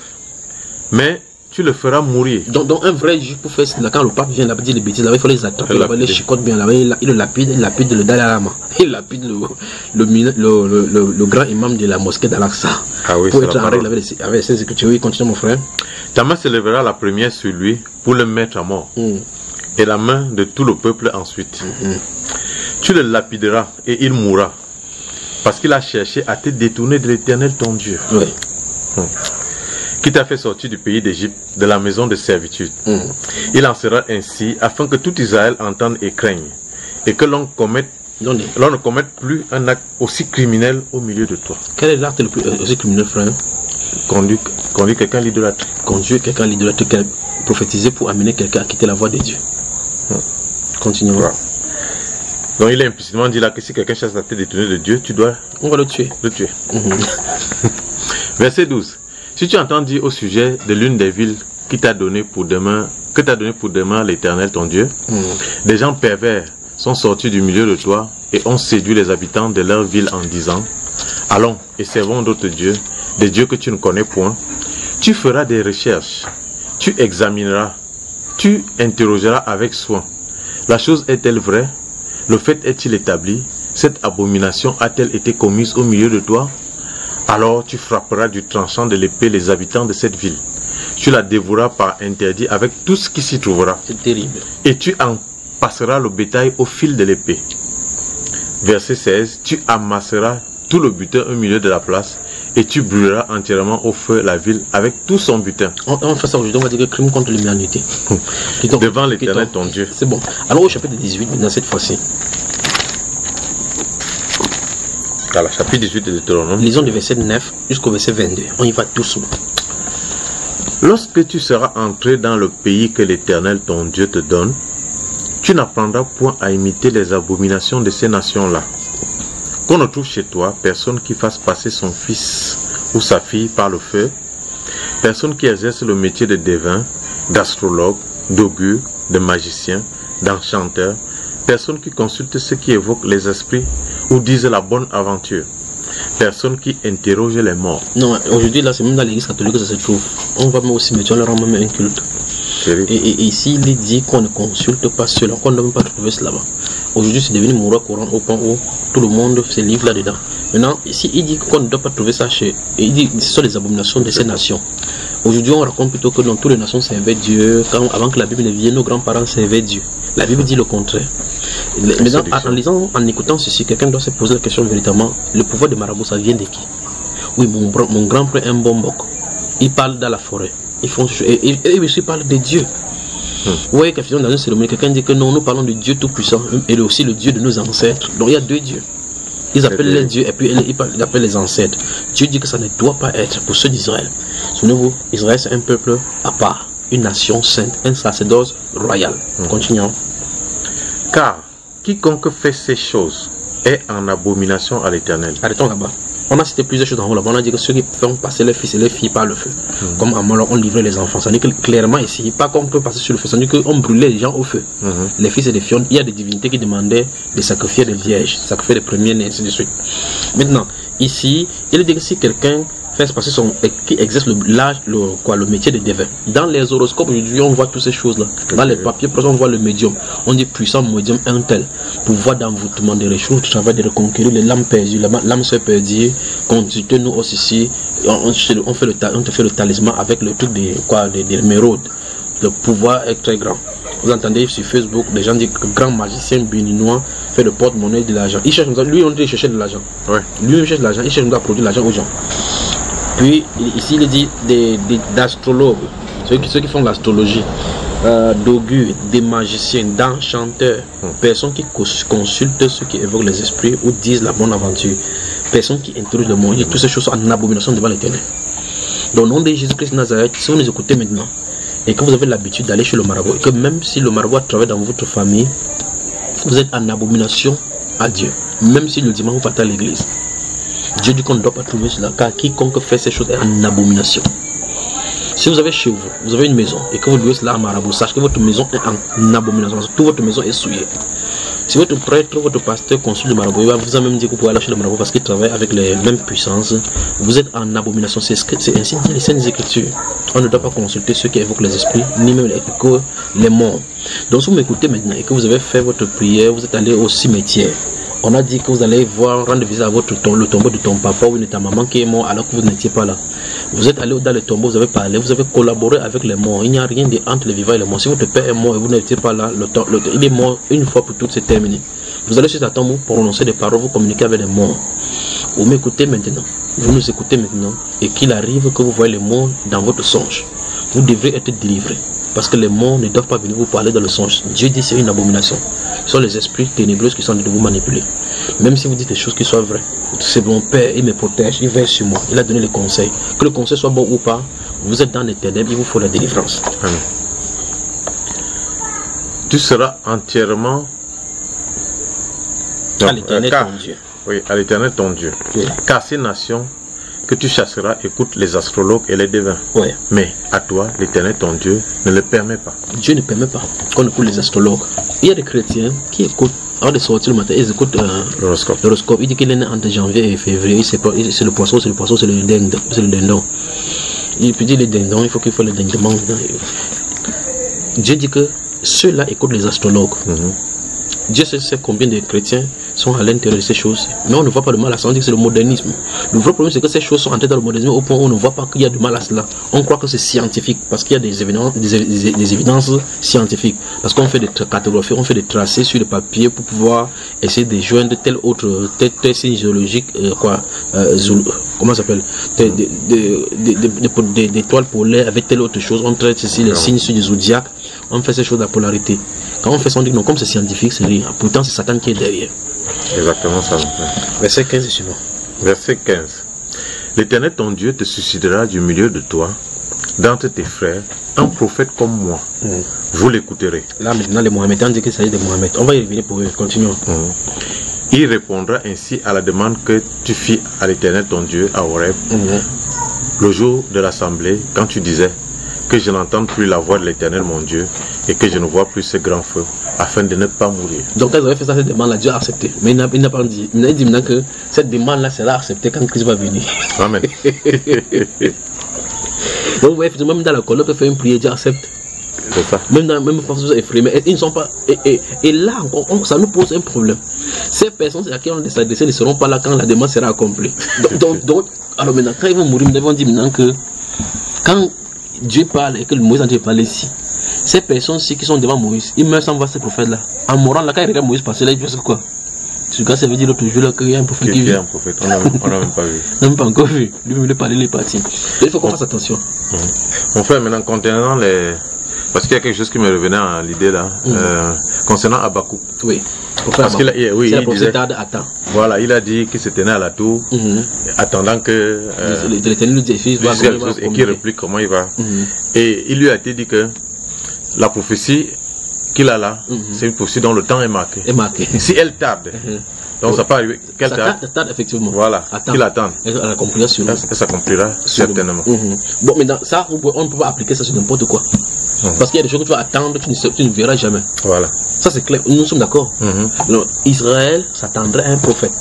Mais tu le feras mourir. Donc un vrai juif pour faire cela, quand le pape vient là-bas dire les bêtises, là, il faut les attraper, il les chicote bien là-bas, il le lapide le Dalai Lama, il lapide le grand imam de la mosquée d'Al-Aqsa. Ah oui, pour être en règle avec ces écritures. Oui, continue mon frère. Ta main se lèvera la première sur lui pour le mettre à mort. Et la main de tout le peuple ensuite. Tu le lapideras et il mourra. Parce qu'il a cherché à te détourner de l'Éternel ton Dieu. Oui. Qui t'a fait sortir du pays d'Égypte, de la maison de servitude. Il en sera ainsi afin que tout Israël entende et craigne. Et que l'on ne commette plus un acte aussi criminel au milieu de toi. Quel est l'acte le plus aussi criminel, frère? Conduire quelqu'un à l'idolâtrie. Conduire quelqu'un à l'idolâtrie, prophétiser pour amener quelqu'un à quitter la voie de Dieu. Continuons. Voilà. Donc il est implicitement dit là que si quelqu'un cherche à te détourner de Dieu, tu dois on va le tuer. Verset 12. Si tu entends dire au sujet de l'une des villes que t'a donné pour demain l'Éternel ton Dieu, des gens pervers sont sortis du milieu de toi et ont séduit les habitants de leur ville en disant, allons et servons d'autres dieux, des dieux que tu ne connais point. Tu feras des recherches, tu examineras, tu interrogeras avec soin. La chose est-elle vraie? Le fait est-il établi? Cette abomination a-t-elle été commise au milieu de toi? Alors tu frapperas du tranchant de l'épée les habitants de cette ville. Tu la dévoreras par interdit avec tout ce qui s'y trouvera. C'est terrible. Et tu en passeras le bétail au fil de l'épée. Verset 16. Tu amasseras tout le butin au milieu de la place et tu brûleras entièrement au feu la ville avec tout son butin. On fait ça aujourd'hui, on va dire que crime contre l'humanité. Devant l'Éternel ton Dieu. C'est bon. Alors au chapitre 18, maintenant cette fois-ci. Dans le chapitre 18 de Deutéronome. Lisons du verset 9 jusqu'au verset 22. On y va doucement. Lorsque tu seras entré dans le pays que l'Éternel ton Dieu te donne, tu n'apprendras point à imiter les abominations de ces nations-là. Qu'on ne trouve chez toi personne qui fasse passer son fils ou sa fille par le feu, personne qui exerce le métier de devin, d'astrologue, d'augure, de magicien, d'enchanteur, personne qui consulte ceux qui évoquent les esprits ou disent la bonne aventure, personne qui interroge les morts. Non, aujourd'hui là c'est même dans l'église catholique que ça se trouve. On va même au cimetière, on leur rend même un culte. Et ici il est dit qu'on ne consulte pas cela, qu'on ne doit même pas trouver cela là-bas. Aujourd'hui c'est devenu Moura Coran au point où tout le monde se livre là-dedans. Maintenant, ici il dit qu'on ne doit pas trouver ça chez. Et il dit que ce sont les abominations de ces nations. Aujourd'hui on raconte plutôt que dans toutes les nations servaient Dieu. Avant que la Bible ne vienne, nos grands-parents servaient Dieu. La Bible dit le contraire. Maintenant, en lisant, en écoutant ceci, quelqu'un doit se poser la question véritablement, le pouvoir de marabout, ça vient de qui? Oui, mon grand-père un bon boc. Il parle dans la forêt. Ils font et aussi parle de Dieu. Vous voyez qu'à dans une cérémonie, quelqu'un dit que non, nous parlons de Dieu Tout-Puissant et aussi le Dieu de nos ancêtres. Donc il y a deux dieux. Ils appellent les dieux et puis ils appellent les ancêtres. Dieu dit que ça ne doit pas être pour ceux d'Israël. Souvenez-vous, Israël c'est un peuple à part, une nation sainte, un sacerdoce royal. Continuons. Car quiconque fait ces choses est en abomination à l'Éternel. Arrêtons là-bas. On a cité plusieurs choses en haut là. On a dit que ceux qui font passer leurs fils et leurs filles par le feu, comme à Moloch, on livrait les enfants. Ça dit que clairement ici, pas qu'on peut passer sur le feu, ça dit qu'on brûlait les gens au feu. Les fils et les filles, il y a des divinités qui demandaient de sacrifier des vierges, sacrifier les premiers-nés, ainsi de suite. Maintenant, ici, il dit que si quelqu'un fait passer qui exerce le métier de devin. Dans les horoscopes aujourd'hui, on voit toutes ces choses là. Dans les papiers, on voit le médium. On dit puissant médium un tel. Pouvoir d'envoûtement, de réchauffer, de travail, de reconquérir les lames perdues, l'âme se perdue. Consultez-nous aussi ici. On te fait le talisman avec le truc des méraudes. Le pouvoir est très grand. Vous entendez sur Facebook, les gens disent que grand magicien béninois fait le porte-monnaie de l'argent. Il cherche, lui, on dit chercher de l'argent. Ouais. Lui, il cherche de l'argent, il cherche à produire l'argent aux gens. Puis, ici, il dit d'astrologues, ceux qui font l'astrologie, d'augures, des magiciens, d'enchanteurs, personnes qui consultent ceux qui évoquent les esprits ou disent la bonne aventure, personnes qui introduisent le monde. Toutes ces choses sont en abomination devant l'Éternel. Dans le nom de Jésus-Christ de Nazareth, si vous nous écoutez maintenant, et que vous avez l'habitude d'aller chez le marabout, et que même si le marabout travaille dans votre famille, vous êtes en abomination à Dieu, même si le dimanche vous partez à l'église. Dieu dit qu'on ne doit pas trouver cela, car quiconque fait ces choses est en abomination. Si vous avez chez vous, vous avez une maison, et que vous louez cela à marabout, sachez que votre maison est en abomination, toute votre maison est souillée. Si votre prêtre, votre pasteur consulte le marabout, il va vous même dire que vous pouvez aller chez le marabout parce qu'il travaille avec les mêmes puissances. Vous êtes en abomination, c'est ainsi dit les Saintes Écritures. On ne doit pas consulter ceux qui évoquent les esprits, ni même les morts. Donc si vous m'écoutez maintenant et que vous avez fait votre prière, vous êtes allé au cimetière. On a dit que vous allez rendre visite à le tombeau de ton papa ou de ta maman qui est mort alors que vous n'étiez pas là. Vous êtes allé dans le tombeau, vous avez parlé, vous avez collaboré avec les morts. Il n'y a rien entre les vivants et les morts. Si votre père est mort et vous n'étiez pas là, il est mort une fois pour toutes, c'est terminé. Vous allez sur ta tombe pour prononcer des paroles, vous communiquez avec les morts. Vous m'écoutez maintenant, vous nous écoutez maintenant, et qu'il arrive que vous voyez les morts dans votre songe. Vous devrez être délivré. Parce que les morts ne doivent pas venir vous parler dans le songe. Dieu dit c'est une abomination. Ce sont les esprits ténébreux qui sont de vous manipuler. Même si vous dites des choses qui soient vraies. C'est mon Père, il me protège, il veille sur moi. Il a donné les conseils. Que le conseil soit bon ou pas, vous êtes dans les ténèbres, il vous faut la délivrance. Amen. Tu seras entièrement à l'Éternel ton Dieu. Oui, à l'Éternel ton Dieu. Oui. Car ces nations que tu chasseras écoute les astrologues et les devins. Ouais. Mais à toi, l'Éternel ton Dieu ne le permet pas. Dieu ne permet pas qu'on écoute les astrologues. Il y a des chrétiens qui écoutent, avant de sortir le matin, ils écoutent l'horoscope. Il dit qu'il est né entre janvier et février. C'est le poisson, c'est le dindon. Il peut dire les dindons, il faut qu'il faut les dindons. Dieu dit que ceux-là écoutent les astrologues. Dieu sait combien de chrétiens sont à l'intérieur de ces choses. Mais on ne voit pas le mal à ça, on dit que c'est le modernisme. Le vrai problème, c'est que ces choses sont entrées dans le modernisme au point où on ne voit pas qu'il y a du mal à cela. On croit que c'est scientifique, parce qu'il y a des évidences scientifiques. Parce qu'on fait des cartographies, on fait des tracés sur le papier pour pouvoir essayer de joindre tel signe géologique, comment ça s'appelle, des étoiles polaires avec telle autre chose. On traite ici les signes sur du zodiaque, on fait ces choses de la polarité. Quand on fait ça, on dit non, comme c'est scientifique, c'est rien. Pourtant, c'est Satan qui est derrière. Exactement ça. Verset 15 et suivant. Verset 15. L'Éternel ton Dieu te suscitera du milieu de toi, d'entre tes frères, un prophète comme moi. Vous l'écouterez. Là maintenant, les Mohammedans disent qu'il s'agit de Mohamed. On va y revenir pour eux. Continuons. Il répondra ainsi à la demande que tu fis à l'Éternel ton Dieu à Horeb, le jour de l'assemblée, quand tu disais que je n'entende plus la voix de l'Éternel mon Dieu et que je ne vois plus ce grand feu, afin de ne pas mourir. Donc quand ils avaient fait ça, cette demande-là, Dieu a accepté. Mais il n'a pas dit. Il a dit maintenant que cette demande-là sera acceptée quand Christ va venir. Amen. Donc vous voyez, même dans la colloque, il fait une prière, Dieu accepte. C'est ça. Même dans les forces effrémées, ils ne sont pas. Et là encore, ça nous pose un problème. Ces personnes à qui on s'adresse ne seront pas là quand la demande sera accomplie. Donc alors maintenant, quand ils vont mourir, nous devons dire maintenant que quand Dieu parle et que Moïse a Dieu parle ici, ces personnes-ci qui sont devant Moïse, ils meurent sans voir ces prophètes-là. En mourant là, quand ils regardent Moïse passer là, ils disent quoi? Ce cas, ça veut dire l'autre jour là qu'il y a un prophète qui vient. On n'a même pas vu. On n'a même pas encore vu. Lui, il voulait parler, il est parti. Donc, il faut qu'on fasse attention. On fait maintenant concernant les. Parce qu'il y a quelque chose qui me revenait à l'idée là. Concernant Habakkuk. Oui. Parce qu'il c'est la prophétie d'Adam. Voilà, il a dit qu'il se tenait à la tour, attendant que l'Éternel lui dit et qu'il réplique comment il va. Et il lui a été dit que la prophétie qu'il a là, c'est une prophétie dont le temps est marqué. Si elle tarde, Donc ça peut arriver. Quel ça tarde effectivement. Voilà. Qu'il attende. Elle accomplira sur nous. Elle s'accomplira certainement. Bon, mais dans ça, on ne peut pas appliquer ça sur n'importe quoi. Parce qu'il y a des choses que tu vas attendre, tu ne verras jamais. Voilà. Ça c'est clair, nous sommes d'accord. Israël s'attendrait à un prophète.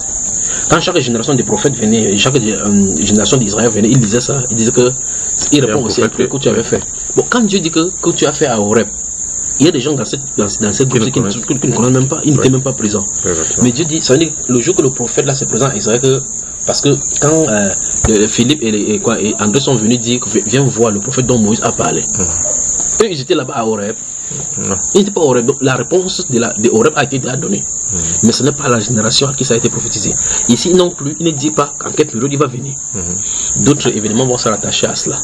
Quand chaque génération des prophètes venait, chaque génération d'Israël venait, il disait ça. Il disait que il répond aussi à ce que tu avais fait. Bon, quand Dieu dit que tu as fait à Horeb, il y a des gens dans cette groupe qui ne connaissent même pas, ils n'étaient même pas présents. Mais Dieu dit, ça veut dire le jour que le prophète là se présente à Israël, parce que quand Philippe et André sont venus dire viens voir le prophète dont Moïse a parlé. Eux, ils étaient là-bas à Horeb. Ils n'étaient pas à Horeb. Donc la réponse de Horeb a été donnée. Mais ce n'est pas la génération à qui ça a été prophétisé. Ici non plus, il ne dit pas qu'en quelle période il va venir. D'autres événements vont se rattacher à cela.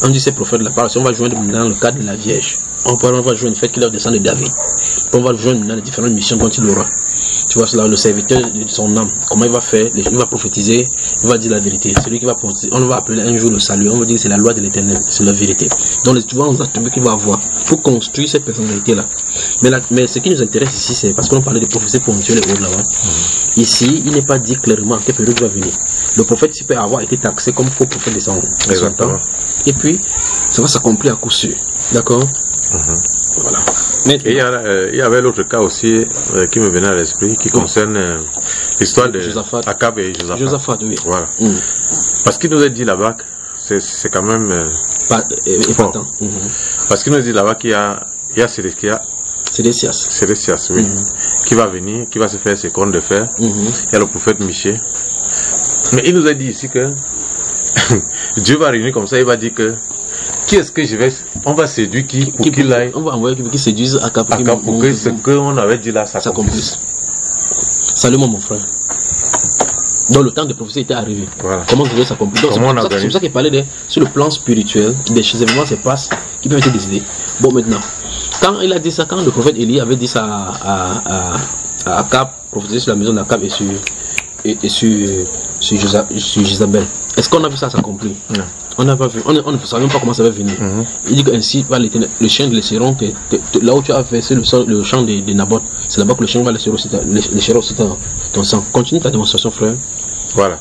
On dit ces prophètes de la parole, si on va joindre dans le cadre de la Vierge, on va joindre le fait qu'il est descend de David. On va joindre dans les différentes missions dont il aura. Tu vois cela, le serviteur de son âme, comment il va faire, il va prophétiser, il va dire la vérité. Celui qui va prophétiser, on va appeler un jour le salut, on va dire que c'est la loi de l'éternel, c'est la vérité. Donc tu vois les attributs qu'il va avoir pour construire cette personnalité-là. Mais ce qui nous intéresse ici, c'est parce qu'on parlait de prophétie ponctuelle et autres là-bas. Ici, il n'est pas dit clairement à quelle période il va venir. Le prophète peut avoir été taxé comme faux prophète de son temps. Et puis, ça va s'accomplir à coup sûr. D'accord? Voilà. Et il y avait l'autre cas aussi qui me venait à l'esprit, qui concerne l'histoire de Akab et Josaphat. Oui. Voilà. Parce qu'il nous a dit là-bas, c'est quand même épatant. Parce qu'il nous dit là-bas qu'il y a Sédécias, oui, qui va venir, qui va se faire ses cornes de fer. Il y a le prophète Michée. Mais il nous a dit ici que Dieu va réunir comme ça, il va dire que qui est-ce que on va séduire qui pour qu'il aille. On va envoyer qui séduise Akab pour que ce qu'on avait dit là s'accomplisse. Salut mon frère. Donc le temps de prophétie était arrivé. Voilà. Comment ça s'accomplir? C'est pour ça qu'il parlait sur le plan spirituel, des événements se passent qui peuvent être décidés. Bon maintenant, quand il a dit ça, quand le prophète Élie avait dit ça à Akab, prophétiser sur la maison d'Akab et sur Jézabel, est-ce qu'on a vu ça s'accomplir? Non. On n'a pas vu, on ne savait même pas comment ça va venir. Il dit qu'ainsi va l'Éternel, le chien de laisseront là où tu as fait, c'est le champ de Naboth, c'est là-bas que le chien va lécher aussi ton sang. Continue ta démonstration, frère. Voilà.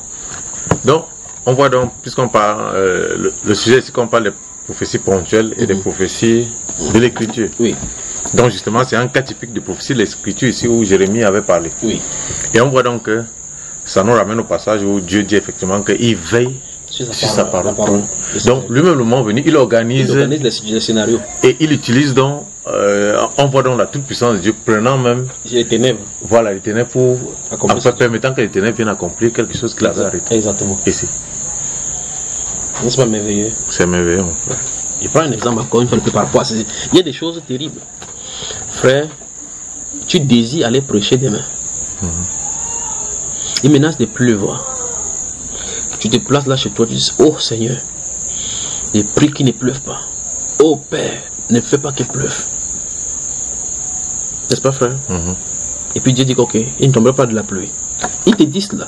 Donc, on voit donc, puisqu'on parle, le sujet ici qu'on parle des prophéties ponctuelles et des prophéties de l'écriture. Oui. Donc justement, c'est un cas typique de prophétie de l'écriture ici où Jérémie avait parlé. Oui. Et on voit donc que ça nous ramène au passage où Dieu dit effectivement qu'il veille sur sa parole. Donc lui-même, le moment venu, il organise les scénarios. Et il utilise donc, on voit donc la toute puissance de Dieu prenant même les ténèbres. Voilà, les ténèbres pour permettant que les ténèbres viennent accomplir quelque chose qu'il avait arrêté. Exactement. Ici. N'est-ce pas merveilleux? C'est merveilleux, mon frère. Je prends un exemple encore une fois par rapport à il y a des choses terribles. Frère, tu désires aller prêcher demain. Il menace de pleuvoir. Tu te places là chez toi, tu dis, oh Seigneur, je prie qu'il ne pleuve pas. Oh Père, ne fais pas qu'il pleuve. N'est-ce pas, frère? Et puis Dieu dit, ok, il ne tombera pas de la pluie. Ils te disent là,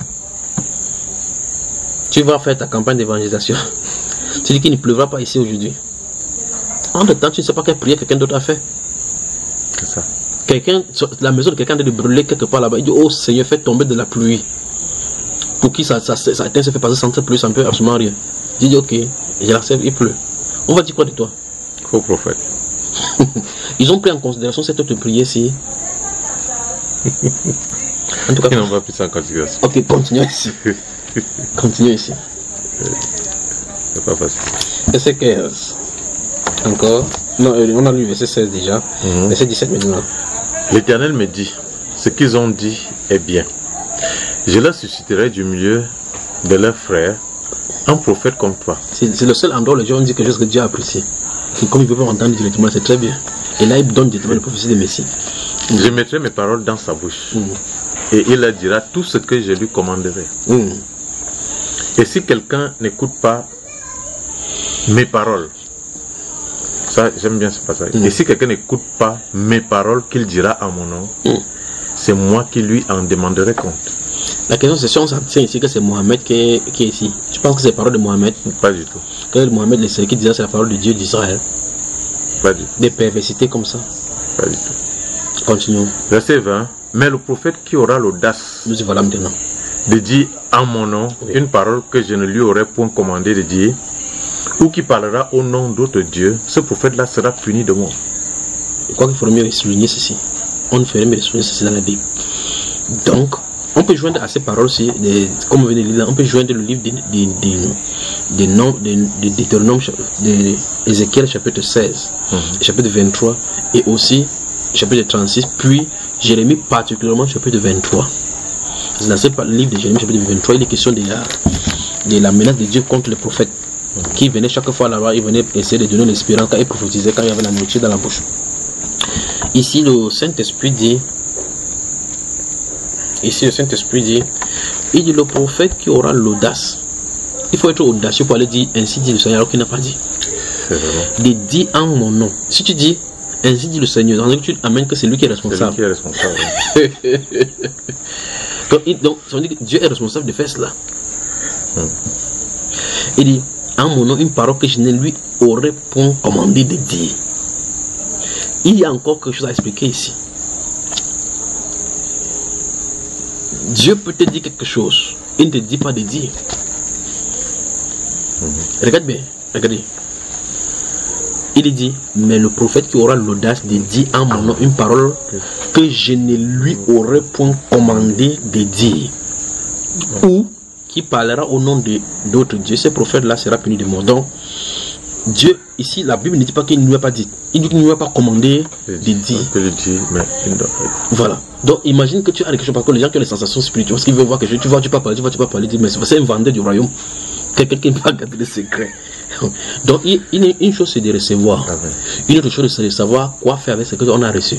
tu vas faire ta campagne d'évangélisation. Tu dis qu'il ne pleuvra pas ici aujourd'hui. En même temps, tu ne sais pas quelle prière quelqu'un d'autre a fait. C'est ça. La maison de quelqu'un de brûler quelque part là-bas. Il dit, oh Seigneur, fais tomber de la pluie. Pour qui ça se fait passer sans cette pluie, ça ne peut absolument rien. J'ai dit, ok, je l'accepte, il pleut. On va dire quoi de toi? Faux prophète. Ils ont pris en considération cette autre prière-ci. En tout cas, ils n'ont pas pris ça en considération. Ok, continuons ici. Continuons ici. C'est pas facile. Verset 15. Encore. Non, on a lu verset 16 déjà. Verset 17 maintenant. L'Éternel me dit, ce qu'ils ont dit est bien. Je leur susciterai du milieu de leurs frères un prophète comme toi. C'est le seul endroit où les gens ont dit quelque chose que Dieu a apprécié. Et comme ils peuvent entendre directement, c'est très bien. Et là, il donne directement la prophétie des Messies. Je mettrai mes paroles dans sa bouche. Et il leur dira tout ce que je lui commanderai. Et si quelqu'un n'écoute pas mes paroles, ça j'aime bien ce passage. Et si quelqu'un n'écoute pas mes paroles qu'il dira en mon nom, c'est moi qui lui en demanderai compte. La question c'est si on s'abstient ici que c'est Mohamed qui est ici. Je pense que c'est la parole de Mohamed. Pas du tout. Que Mohamed le seul qui disait c'est la parole de Dieu d'Israël. Pas du tout. Des perversités comme ça. Pas du tout. Continuons. Verset 20. mais le prophète qui aura l'audace Nous y voilà maintenant. de dire en mon nom une parole que je ne lui aurais point commandé de dire, ou qui parlera au nom d'autres dieux, ce prophète-là sera puni de mort. Je crois qu'il faudrait mieux souligner ceci. On ne ferait mieux souligner ceci dans la Bible. Donc, on peut joindre à ces paroles-ci, comme on vient de lire, on peut joindre le livre de Deutéronome, d'Ézéchiel chapitre 16, chapitre 23, et aussi chapitre 36, puis Jérémie particulièrement chapitre 23. C'est dans ce livre de Jérémie chapitre 23, il est question de la menace de Dieu contre les prophètes, qui venaient chaque fois là-bas, ils venaient essayer de donner l'espérance quand ils prophétisaient, quand il y avait la nourriture dans la bouche. Ici, le Saint-Esprit dit, il dit le prophète qui aura l'audace. Il faut être audacieux pour aller dire ainsi dit le Seigneur alors qu'il n'a pas dit. De dire en mon nom. Si tu dis ainsi dit le Seigneur, donc tu amènes que c'est lui qui est responsable. C'est lui qui est responsable. donc, ça veut dire que Dieu est responsable de faire cela. Il dit en mon nom une parole que je ne lui aurais point commandé de dire. Il y a encore quelque chose à expliquer ici. Dieu peut te dire quelque chose, il ne te dit pas de dire. Regarde bien, regardez. Il dit, mais le prophète qui aura l'audace de dire en mon nom une parole que je ne lui aurais point commandé de dire, ou qui parlera au nom d'autres dieux, ce prophète-là sera puni de mort. Donc, Dieu, ici, la Bible ne dit pas qu'il ne lui a pas dit. Il dit qu'il ne lui a pas commandé de dire. Voilà. Donc, imagine que tu as quelque chose, parce que les gens qui ont les sensations spirituelles, parce qu'ils veulent voir quelque chose, tu vas pas parler, mais c'est un vendeur du royaume. Quelqu'un qui va garder les secrets. Donc, une chose, c'est de recevoir. Une autre chose, c'est de savoir quoi faire avec ce qu'on a reçu.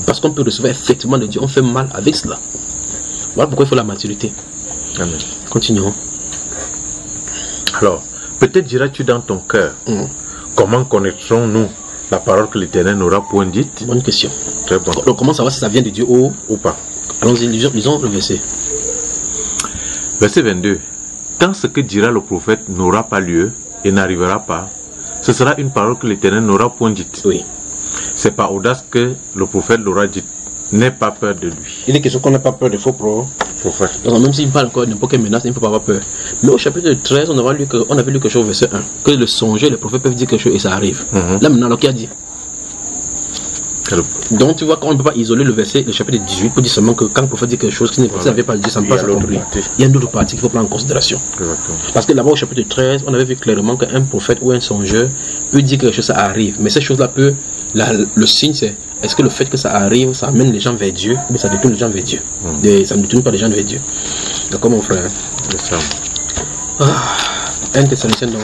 Parce qu'on peut recevoir effectivement de Dieu, on fait mal avec cela. Voilà pourquoi il faut la maturité. Amen. Continuons. Alors, peut-être diras-tu dans ton cœur, comment connaîtrons-nous la parole que l'Éternel n'aura point dite? Bonne question. Très bon. Donc, comment savoir si ça vient de Dieu ou pas? Allons-y, lisons le verset. Verset 22. Quand ce que dira le prophète n'aura pas lieu et n'arrivera pas, ce sera une parole que l'Éternel n'aura point dite. Oui. C'est par audace que le prophète l'aura dite. N'aie pas peur de lui. Il est question qu'on n'a pas peur des faux prophètes. Donc, même s'il parle encore de n'importe quelle menace, il ne faut pas avoir peur. Mais au chapitre 13, on avait lu quelque chose au verset 1. Que le songeur, les prophètes peuvent dire quelque chose et ça arrive. Là maintenant, alors qui a dit? Donc tu vois qu'on ne peut pas isoler le verset, le chapitre 18, pour dire seulement que quand le prophète dit quelque chose qui n'est pas pas dit, ça ne passe pas compris. Il y a une autre partie qu'il faut prendre en considération. Exactement. Parce que là-bas au chapitre 13, on avait vu clairement qu'un prophète ou un songeur peut dire que quelque chose, ça arrive. Mais ces choses-là peut, le signe c'est, est-ce que le fait que ça arrive, ça amène les gens vers Dieu, ou ça détourne les gens vers Dieu? Ça ne détourne pas les gens vers Dieu. D'accord mon frère? Un Thessaloniciens donc.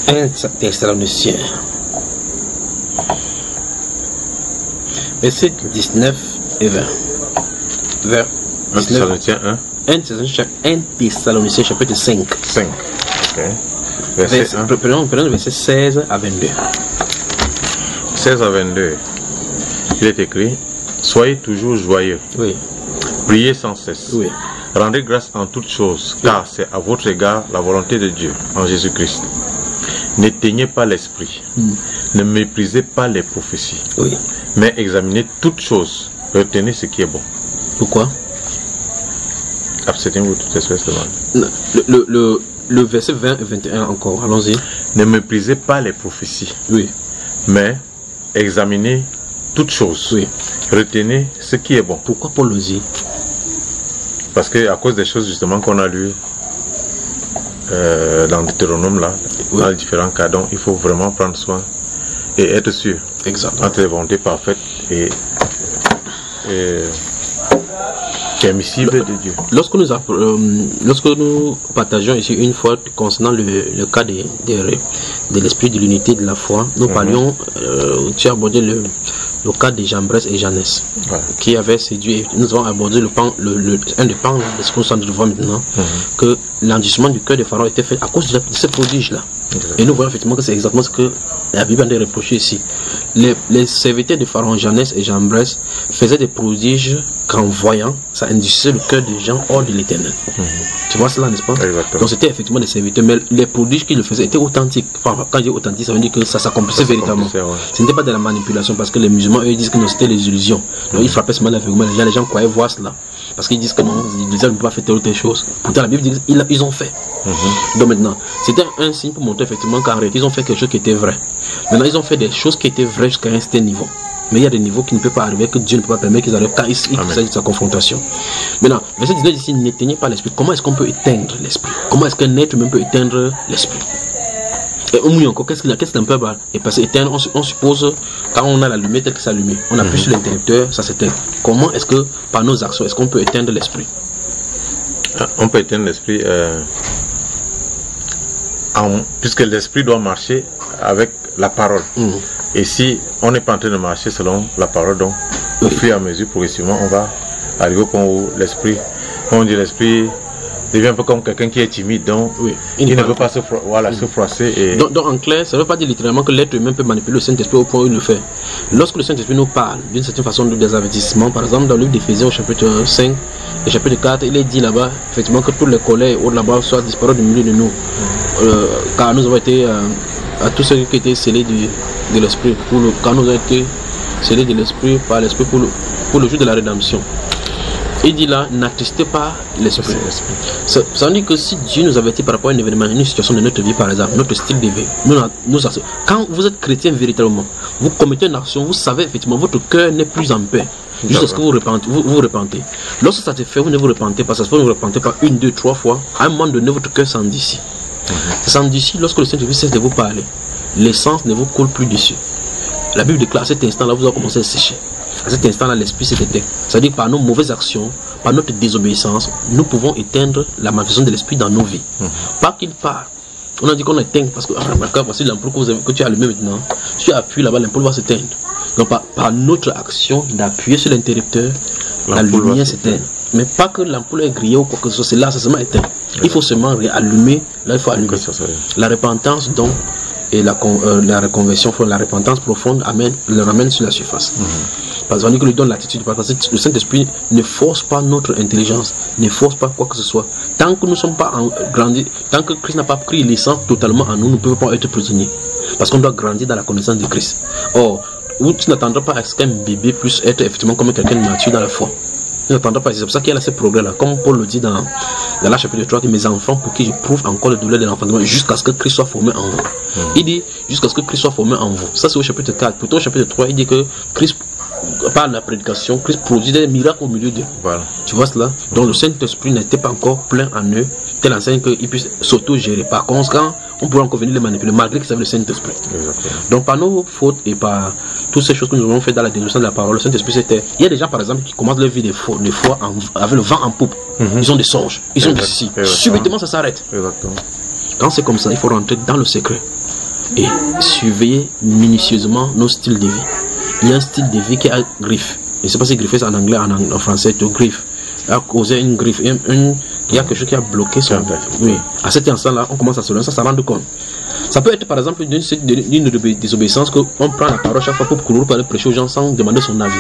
1 Thessaloniciens, verset 19 et 20. Vers 1 Thessaloniciens chapitre 5. 5. Ok. Prenons le verset 16 à 22. 16 à 22. Il est écrit, soyez toujours joyeux. Oui. Priez sans cesse. Oui. Rendez grâce en toutes choses, car c'est à votre égard la volonté de Dieu en Jésus-Christ. N'éteignez pas l'esprit, ne méprisez pas les prophéties, mais examinez toutes choses, retenez ce qui est bon. Pourquoi? Abstenez-vous de toute espèce de mal. Le verset 20 et 21 encore, allons-y. Ne méprisez pas les prophéties, mais examinez toutes choses, retenez ce qui est bon. Pourquoi Paul le dit? Parce que à cause des choses justement qu'on a lues dans Deutéronome là, dans les différents cas, donc il faut vraiment prendre soin et être sûr entre les volontés parfaites et permissibles de Dieu. Lorsque nous partageons ici une fois concernant le cas de l'esprit de l'unité de la foi, nous parlions, tu as abordé le cas de Jambres et Jeannès qui avaient séduit. Nous avons abordé un des pans de ce que nous sommes devant maintenant, que l'endurcissement du cœur de Pharaon était fait à cause de ce prodige là. Et nous voyons effectivement que c'est exactement ce que La Bible en est reprochée ici. Les serviteurs de Pharaon, Janès et Jambres, faisaient des prodiges qu'en voyant, ça induisait le cœur des gens hors de l'Éternel. Tu vois cela, n'est-ce pas? Donc c'était effectivement des serviteurs, mais les prodiges qu'ils le faisaient étaient authentiques. Enfin, quand je dis authentique, ça veut dire que ça s'accomplissait véritablement. Ce n'était pas de la manipulation, parce que les musulmans, eux, ils disent que non, c'était les illusions. Donc ils frappaient seulement l'aveuglement. Les gens croyaient voir cela. Parce qu'ils disent que non, ils ne peuvent pas faire telle ou telle chose. Pourtant, la Bible dit qu'ils ont fait. Donc maintenant, c'était un signe pour montrer effectivement qu'en réalité, ils ont fait quelque chose qui était vrai. Maintenant, ils ont fait des choses qui étaient vraies jusqu'à un certain niveau. Mais il y a des niveaux qui ne peuvent pas arriver, que Dieu ne peut pas permettre qu'ils arrivent quand il s'agit de sa confrontation. Maintenant, verset 19 ici, n'éteignez pas l'esprit. Comment est-ce qu'on peut éteindre l'esprit? Comment est-ce qu'un être humain peut éteindre l'esprit? Et au moins encore, qu'est-ce qu'un peu est passé éteindre? On suppose, quand on a la lumière telle que c'est allumée, on appuie sur l'interrupteur, ça s'éteint. Comment est-ce que, par nos actions, est-ce qu'on peut éteindre l'esprit? On peut éteindre l'esprit puisque l'esprit doit marcher avec la parole. Et si on n'est pas en train de marcher selon la parole, donc au fur et à mesure, progressivement, on va arriver au point où l'esprit, on dit l'esprit devient un peu comme quelqu'un qui est timide, donc il ne veut pas se froisser. Et... Donc en clair, ça ne veut pas dire littéralement que l'être humain peut manipuler le Saint-Esprit au point où il le fait. Lorsque le Saint-Esprit nous parle d'une certaine façon des avertissements, par exemple dans le livre d'Éphésiens au chapitre 5 et chapitre 4, il est dit là-bas effectivement que tous les colères ou là-bas soient disparus du milieu de nous, car nous avons été à tous ceux qui étaient scellés de l'Esprit, car nous avons été scellés de l'Esprit par l'Esprit pour le jour de la rédemption. Il dit là, n'attristez pas l'esprit. Ça veut dire que si Dieu nous avertit par rapport à un événement, une situation de notre vie par exemple, notre style de vie, quand vous êtes chrétien véritablement, vous commettez une action, vous savez effectivement, votre cœur n'est plus en paix. Jusqu'à ce que vous repentez. Lorsque ça te fait, vous ne vous repentez pas, ça se fait, vous ne vous repentez pas 1, 2, 3 fois, à un moment donné, votre cœur s'endurcit. Ça s'endurcit lorsque le Saint-Esprit cesse de vous parler. L'essence ne vous coule plus dessus. La Bible déclare à cet instant-là, vous allez commencer à sécher. À cet instant-là, l'esprit s'est éteint. C'est-à-dire que par nos mauvaises actions, par notre désobéissance, nous pouvons éteindre la manifestation de l'esprit dans nos vies. Pas qu'il part. On a dit qu'on éteint parce que, voici l'ampoule que tu as allumée maintenant. Si tu appuies là-bas, l'ampoule va s'éteindre. Donc par notre action d'appuyer sur l'interrupteur, la lumière s'éteint. Mais pas que l'ampoule est grillée ou quoi que ce soit, c'est là, ça seulement éteint. Il faut seulement réallumer. Là, il faut allumer. La repentance, donc, et la reconversion, la repentance profonde le ramène sur la surface. Parce qu'on dit que lui donne l'attitude, parce que le Saint-Esprit ne force pas notre intelligence, ne force pas quoi que ce soit. Tant que nous ne sommes pas grandis, tant que Christ n'a pas pris l'essence totalement en nous, nous ne pouvons pas être prisonniers. Parce qu'on doit grandir dans la connaissance de Christ. Or, tu n'attendras pas à ce qu'un bébé puisse être effectivement comme quelqu'un de mature dans la foi. Tu n'attendras pas, c'est pour ça qu'il y a ces progrès-là. Comme Paul le dit dans la chapitre 3, que mes enfants, pour qui je prouve encore le douleur de l'enfantement, jusqu'à ce que Christ soit formé en vous. Il dit, jusqu'à ce que Christ soit formé en vous. Ça, c'est au chapitre 4. Plutôt au chapitre 3, il dit que Christ, par la prédication, Christ produit des miracles au milieu d'eux. Voilà. Tu vois cela? Donc le Saint-Esprit n'était pas encore plein en eux, tel enseigne qu'ils puissent s'auto-gérer. Par conséquent, on pourrait encore venir les manipuler, malgré qu'ils avaient le Saint-Esprit. Donc par nos fautes et par toutes ces choses que nous avons fait dans la dénonciation de la parole, le Saint-Esprit c'était... Il y a des gens par exemple qui commencent leur vie des fois avec le vent en poupe. Ils ont des songes, ils ont des ceci. Subitement ça s'arrête. Quand c'est comme ça, il faut rentrer dans le secret et surveiller minutieusement nos styles de vie. Il y a un style de vie qui a griffe. Je ne sais pas si griffe c'est en anglais, en français, tu griffe. Il a causé une griffe, il y a quelque chose qui a bloqué son vie. Oui. À cet instant-là, on commence à se rendre compte. Ça peut être par exemple d'une désobéissance qu'on prend la parole chaque fois pour courir pour aller prêcher aux gens sans demander son avis.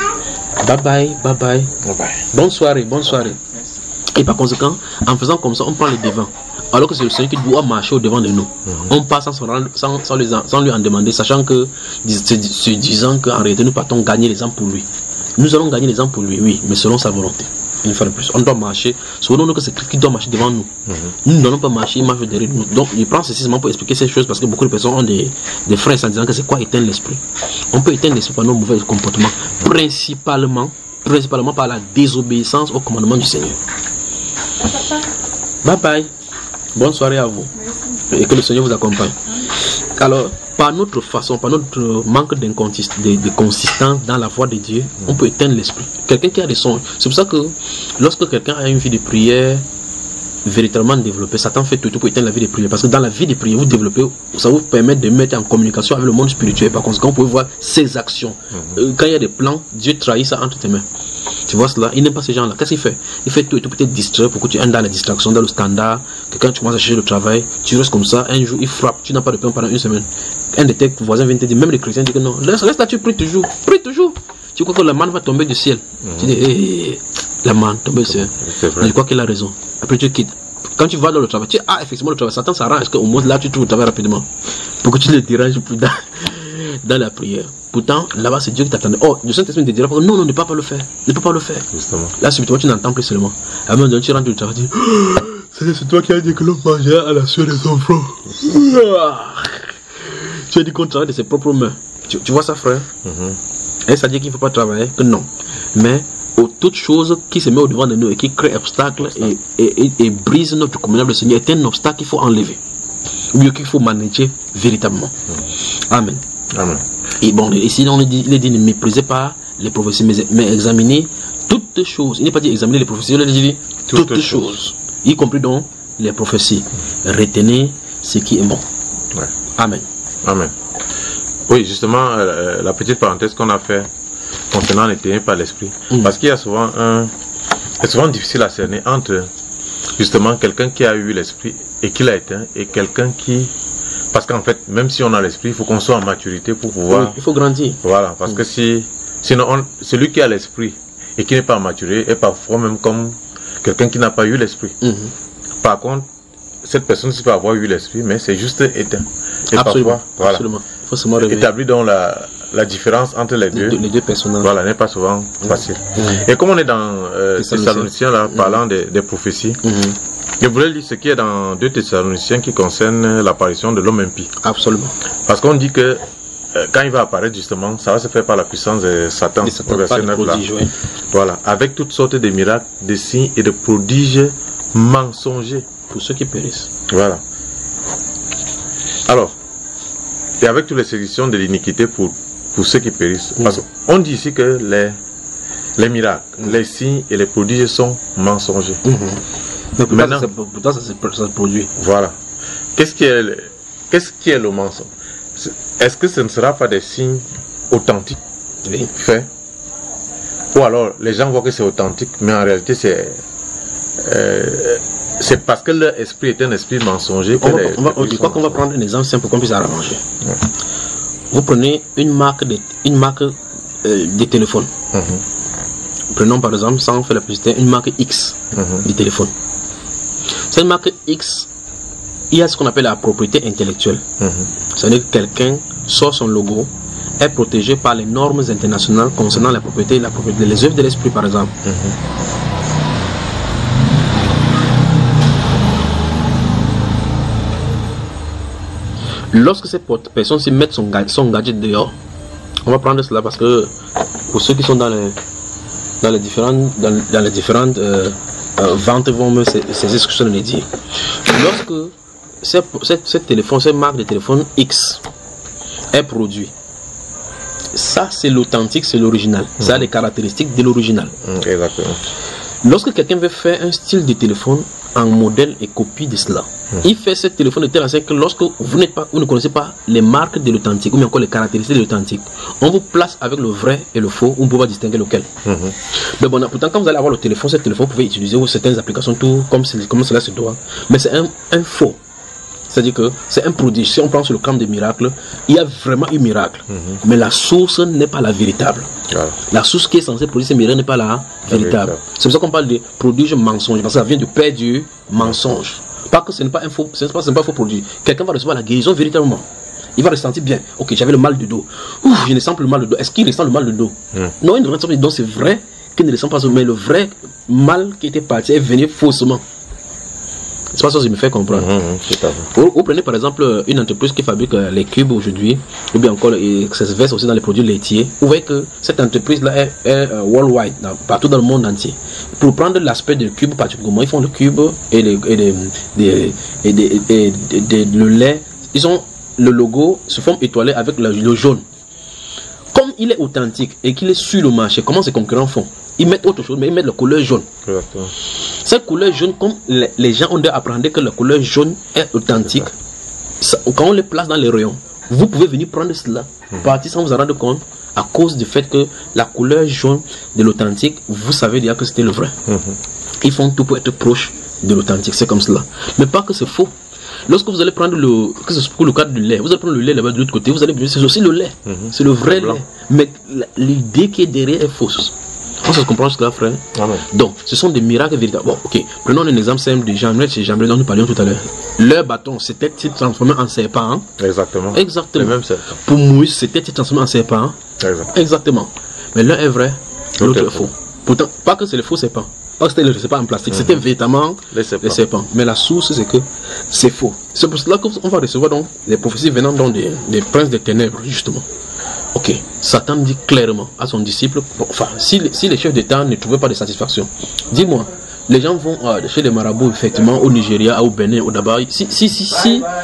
Bye bye, bye bye. Bonne soirée, bonne soirée. Et par conséquent, en faisant comme ça, on prend le devant. Alors que c'est le Seigneur qui doit marcher au devant de nous. On passe sans lui en demander, sachant que, se disant qu'en réalité nous partons gagner les âmes pour lui. Nous allons gagner les âmes pour lui, oui, mais selon sa volonté. Une fois de plus, on doit marcher. Selon que c'est Christ qui doit marcher devant nous. Nous n'allons pas marcher, il marche derrière nous. Donc il prend ces 6 mois pour expliquer ces choses parce que beaucoup de personnes ont des freins en disant que c'est quoi éteindre l'esprit. On peut éteindre l'esprit par nos mauvais comportements, principalement par la désobéissance au commandement du Seigneur. Bye bye. Bonne soirée à vous. Et que le Seigneur vous accompagne. Alors, par notre façon, par notre manque de consistance dans la voie de Dieu, on peut éteindre l'esprit. Quelqu'un qui a des songes. C'est pour ça que lorsque quelqu'un a une vie de prière véritablement développée, Satan fait tout pour éteindre la vie de prière. Parce que dans la vie de prière, vous développez, ça vous permet de mettre en communication avec le monde spirituel. Par conséquent, vous pouvez voir ses actions. Quand il y a des plans, Dieu trahit ça entre tes mains. Tu vois cela, il n'aime pas ces gens-là. Qu'est-ce qu'il fait? Il fait tout et tout peut-être distraire pour que tu entres dans la distraction, dans le standard. Que quand tu commences à chercher le travail, tu restes comme ça. Un jour, il frappe, tu n'as pas de pain pendant 1 semaine. un de tes voisins vient te dire, même les chrétiens disent que non, reste là, tu pries toujours, tu crois que la manne va tomber du ciel. Tu dis, hey, la manne tombe du ciel. Je crois qu'il a raison. Après tu quittes. Quand tu vas dans le travail, tu dis, ah, effectivement, le travail, Satan s'arrange, est-ce qu'au moins là, tu trouves le travail rapidement pour que tu ne le déranges plus dans la prière. Pourtant, là-bas, c'est Dieu qui t'attendait. Oh, le Saint-Esprit te dira, non, ne peux pas le faire. Ne peux pas le faire. Justement. Là, subitement, tu n'entends plus seulement. À un moment donné, tu rentres du travail, tu dis, c'est toi qui as dit que l'on mangeait à la sueur des enfants. Tu as dit qu'on travaille de ses propres mains. Tu vois ça, frère? Et ça dit qu'il ne faut pas travailler, que non. Mais toute chose qui se met au devant de nous et qui crée obstacle et brise notre communion avec le Seigneur est un obstacle qu'il faut enlever. Ou mieux qu'il faut manager véritablement. Amen. Amen. Et bon, ici, il est dit ne méprisez pas les prophéties, mais examinez toutes choses. Il n'est pas dit examiner les prophéties, il est dit toutes choses. Y compris donc les prophéties. Retenez ce qui est bon. Ouais. Amen. Amen. Oui, justement, la petite parenthèse qu'on a fait concernant l'éteint par l'esprit. Parce qu'il y a souvent c'est souvent difficile à cerner entre justement quelqu'un qui a eu l'esprit et qui l'a éteint et quelqu'un qui... Parce qu'en fait, même si on a l'esprit, il faut qu'on soit en maturité pour pouvoir... Oui, il faut grandir. Voilà, parce que sinon, celui qui a l'esprit et qui n'est pas maturé est parfois même comme quelqu'un qui n'a pas eu l'esprit. Par contre, cette personne peut avoir eu l'esprit, mais c'est juste éteint. Et absolument, parfois, voilà, absolument. Il faut seulement réveiller. Établir donc la différence entre les deux personnages. Voilà, n'est pas souvent facile. Et comme on est dans Thessaloniciens, là, parlant des prophéties, je voulais lire ce qui est dans 2 Thessaloniciens qui concerne l'apparition de l'homme impie. Absolument. Parce qu'on dit que quand il va apparaître, justement, ça va se faire par la puissance de Satan. Verset 9 là. Oui. Voilà, avec toutes sortes de miracles, de signes et de prodiges mensongers. Pour ceux qui périssent. Voilà. Alors, et avec toutes les séductions de l'iniquité pour ceux qui périssent. Parce qu'on dit ici que les miracles, les signes et les prodiges sont mensongers. Mais pourtant, ça se produit. Voilà. Qu'est-ce qui est le mensonge? Est-ce que ce ne sera pas des signes authentiques faits? Ou alors, les gens voient que c'est authentique, mais en réalité, c'est parce que leur esprit est un esprit mensonger. Je crois qu'on va prendre un exemple simple pour qu'on puisse arranger. Vous prenez une marque de téléphone. Prenons par exemple, sans faire la publicité, une marque X de téléphone. Cette marque X, il y a ce qu'on appelle la propriété intellectuelle. C'est-à-dire que quelqu'un sort son logo, est protégé par les normes internationales concernant la propriété, les œuvres de l'esprit par exemple. Lorsque cette personne s'y met son gadget dehors, on va prendre cela parce que pour ceux qui sont dans les différentes ventes vont me saisir ce que je viens de dire. Lorsque cette marque de téléphone X est produit, ça c'est l'authentique, c'est l'original. Ça a les caractéristiques de l'original. Exactement. Lorsque quelqu'un veut faire un style de téléphone en modèle et copie de cela, il fait ce téléphone de telle enseigne que lorsque vous ne connaissez pas les marques de l'authentique ou bien encore les caractéristiques de l'authentique, on vous place avec le vrai et le faux, on ne peut pas distinguer lequel. Mais bon, pourtant quand vous allez avoir le téléphone, ce téléphone vous pouvez utiliser certaines applications tout comme cela se doit, mais c'est un faux. C'est-à-dire que c'est un prodige. Si on prend sur le camp des miracles, il y a vraiment un miracle. Mais la source n'est pas la véritable. Voilà. La source qui est censée produire ces miracles n'est pas la véritable. C'est pour ça qu'on parle de prodige mensonge. Parce que ça vient du père du mensonge. Pas que ce n'est pas un faux, faux prodige. Quelqu'un va recevoir la guérison véritablement. Il va ressentir bien. Ok, j'avais le mal de dos. Ouf, je ne sens plus le mal de dos. Est-ce qu'il ressent le mal de dos? Non, il ne ressent pas le dos. C'est vrai qu'il ne ressent pas, mais le vrai mal qui était parti est venu faussement. C'est pas ça que je me fais comprendre. Vous prenez par exemple une entreprise qui fabrique les cubes aujourd'hui, ou bien encore ça se verse aussi dans les produits laitiers. Vous voyez que cette entreprise-là est worldwide, partout dans le monde entier. Pour prendre l'aspect du cube particulièrement, ils font le cube et le lait. Ils ont le logo se forme étoilé avec le jaune. Comme il est authentique et qu'il est sur le marché, comment ses concurrents font? Ils mettent autre chose, mais ils mettent la couleur jaune. Cette couleur jaune, comme les gens ont dû apprendre que la couleur jaune est authentique, quand on les place dans les rayons, vous pouvez venir prendre cela, partir sans vous en rendre compte, à cause du fait que la couleur jaune de l'authentique, vous savez déjà que c'était le vrai. Ils font tout pour être proche de l'authentique, c'est comme cela. Mais pas que c'est faux. Lorsque vous allez prendre que ce soit pour le cadre du lait, vous allez prendre le lait là-bas de l'autre côté, vous allez c'est aussi le lait. C'est le vrai lait. Mais l'idée qui est derrière est fausse. On se comprend jusque-là, frère. Amen. Donc, ce sont des miracles véritables. Bon, ok. Prenons un exemple simple de Jamret dont nous parlions tout à l'heure. Leur bâton, c'était transformé en serpent. Hein? Exactement. Exactement. Le même serpent. Pour Moïse, c'était transformé en serpent. Hein? Exactement. Mais l'un est vrai, l'autre est faux. Pourtant, pas que c'est le faux serpent. Pas que c'était le serpent en plastique. C'était véritablement les serpents. Mais la source, c'est que c'est faux. C'est pour cela qu'on va recevoir donc les prophéties venant donc des princes des ténèbres, justement. Ok, Satan dit clairement à son disciple, enfin, si les chefs d'État ne trouvaient pas de satisfaction, dis-moi, les gens vont chez les marabouts, effectivement, au Nigeria, au Bénin, au Dabar, si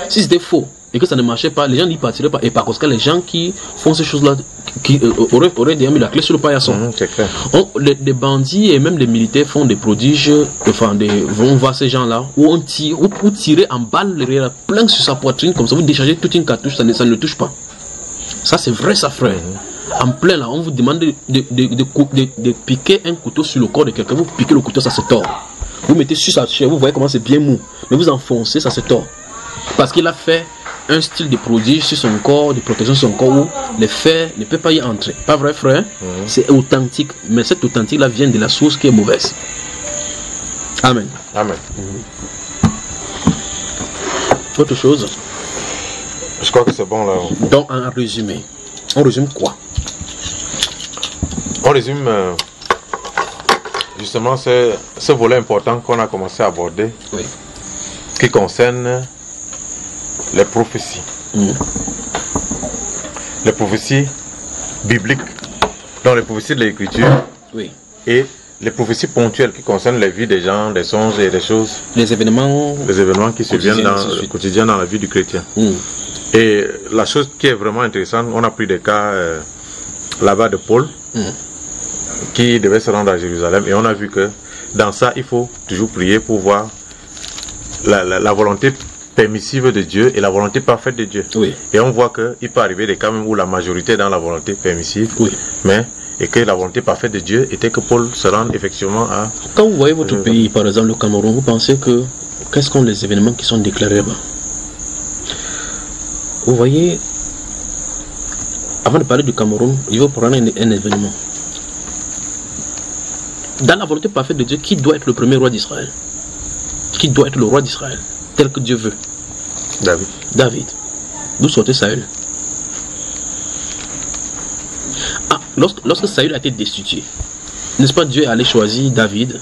c'était faux et que ça ne marchait pas, les gens n'y partiraient pas. Et par contre, les gens qui font ces choses-là, qui auraient déjà mis la clé sur le paillasson. C'est clair. Les bandits et même les militaires font des prodiges, enfin, vont voir ces gens-là, où on tire, ou tirer en balle, plein sur sa poitrine, comme ça, vous déchargez toute une cartouche, ça ne le touche pas. Ça c'est vrai, ça, frère. En plein là, on vous demande de piquer un couteau sur le corps de quelqu'un. Vous piquez le couteau, ça se tord. Vous mettez sur sa chair, vous voyez comment c'est bien mou. Mais vous enfoncez, ça se tord. Parce qu'il a fait un style de prodige sur son corps, de protection sur son corps où les fers ne peuvent pas y entrer. Pas vrai, frère? C'est authentique. Mais cet authentique là vient de la source qui est mauvaise. Amen. Amen. Autre chose. Je crois que c'est bon là. Donc, en résumé, on résume quoi? On résume justement ce volet important qu'on a commencé à aborder, oui, qui concerne les prophéties. Les prophéties bibliques, donc les prophéties de l'Écriture, oui, et les prophéties ponctuelles qui concernent les vies des gens, des songes et des choses. Les événements qui surviennent dans le quotidien, dans la vie du chrétien. Et la chose qui est vraiment intéressante, on a pris des cas là-bas de Paul, qui devait se rendre à Jérusalem, et on a vu que dans ça, il faut toujours prier pour voir la volonté permissive de Dieu et la volonté parfaite de Dieu. Oui. Et on voit qu'il peut arriver des cas même où la majorité est dans la volonté permissive, oui, et que la volonté parfaite de Dieu était que Paul se rende effectivement à... Quand vous voyez votre pays, par exemple le Cameroun, vous pensez que qu'est-ce sont les événements qui sont déclarés là-bas? Vous voyez, avant de parler du Cameroun, il faut prendre un événement. Dans la volonté parfaite de Dieu, qui doit être le premier roi d'Israël? Qui doit être le roi d'Israël, tel que Dieu veut? David. D'où sortait Saül? Ah, lorsque Saül a été destitué, n'est-ce pas, Dieu allait choisir David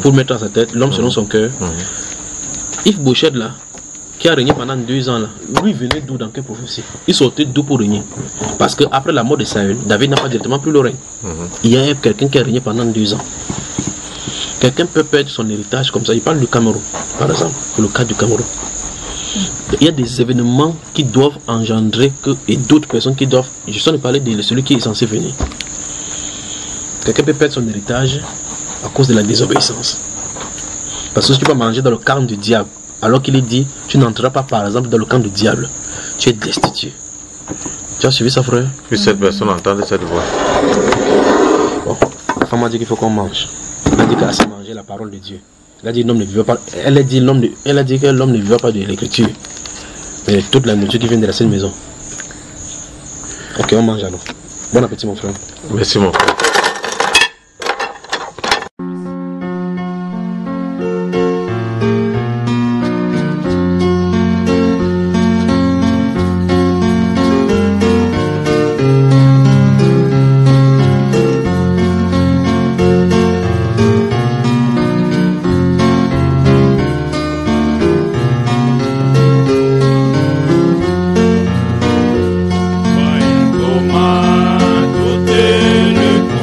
pour mettre à sa tête l'homme selon son cœur. Yves Bochet là, qui a régné pendant 2 ans là, lui venait d'où, dans quelle prophétie? Il sortait d'où pour régner? Parce que après la mort de Saül, David n'a pas directement pris le règne. Il y a quelqu'un qui a régné pendant 2 ans. Quelqu'un peut perdre son héritage comme ça. Il parle du Cameroun, par exemple, pour le cas du Cameroun. Il y a des événements qui doivent engendrer et d'autres personnes qui doivent. Je suis en train de parler de celui qui est censé venir. Quelqu'un peut perdre son héritage à cause de la désobéissance. Parce que si tu vas manger dans le camp du diable, alors qu'il est dit, tu n'entreras pas par exemple dans le camp du diable, tu es destitué. Tu as suivi ça, frère? Puis cette personne entend cette voix. Bon, la femme a dit qu'il faut qu'on mange. Elle a dit qu'elle a mangé la parole de Dieu. Elle a dit l'homme ne vivra pas. Elle a dit que l'homme ne vivra pas de l'écriture, mais toute la nourriture qui vient de la seule maison. Ok, on mange alors. Bon appétit, mon frère. Merci, mon frère. Tout est le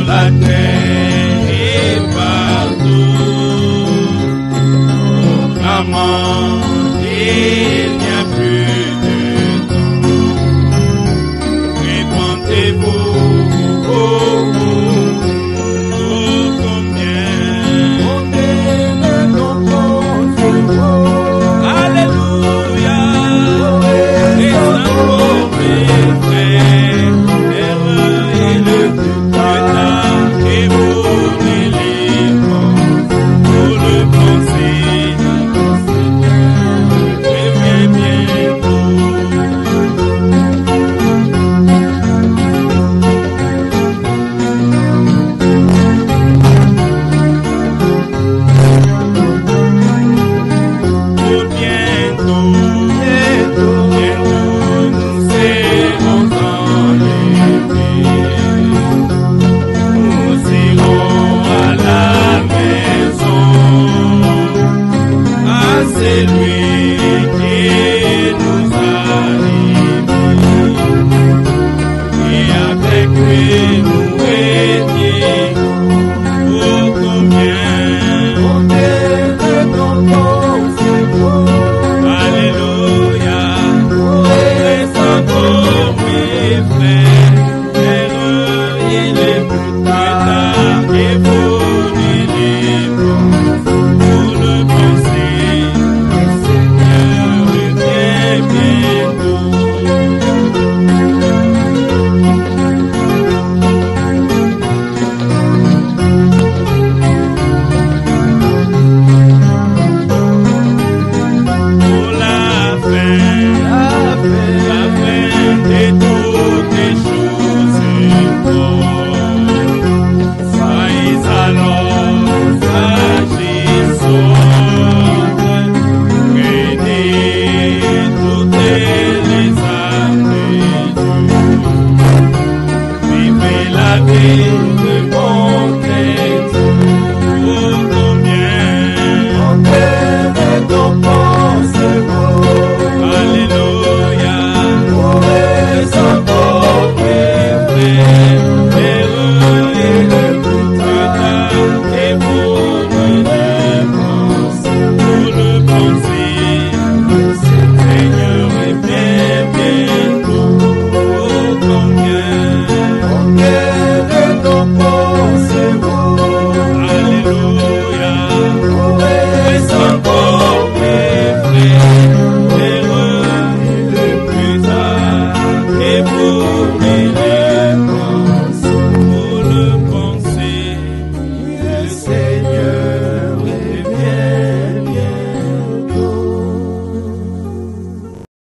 la terre et partout. Maman, il n'y a plus de temps. Répandez-vous beaucoup. Amen.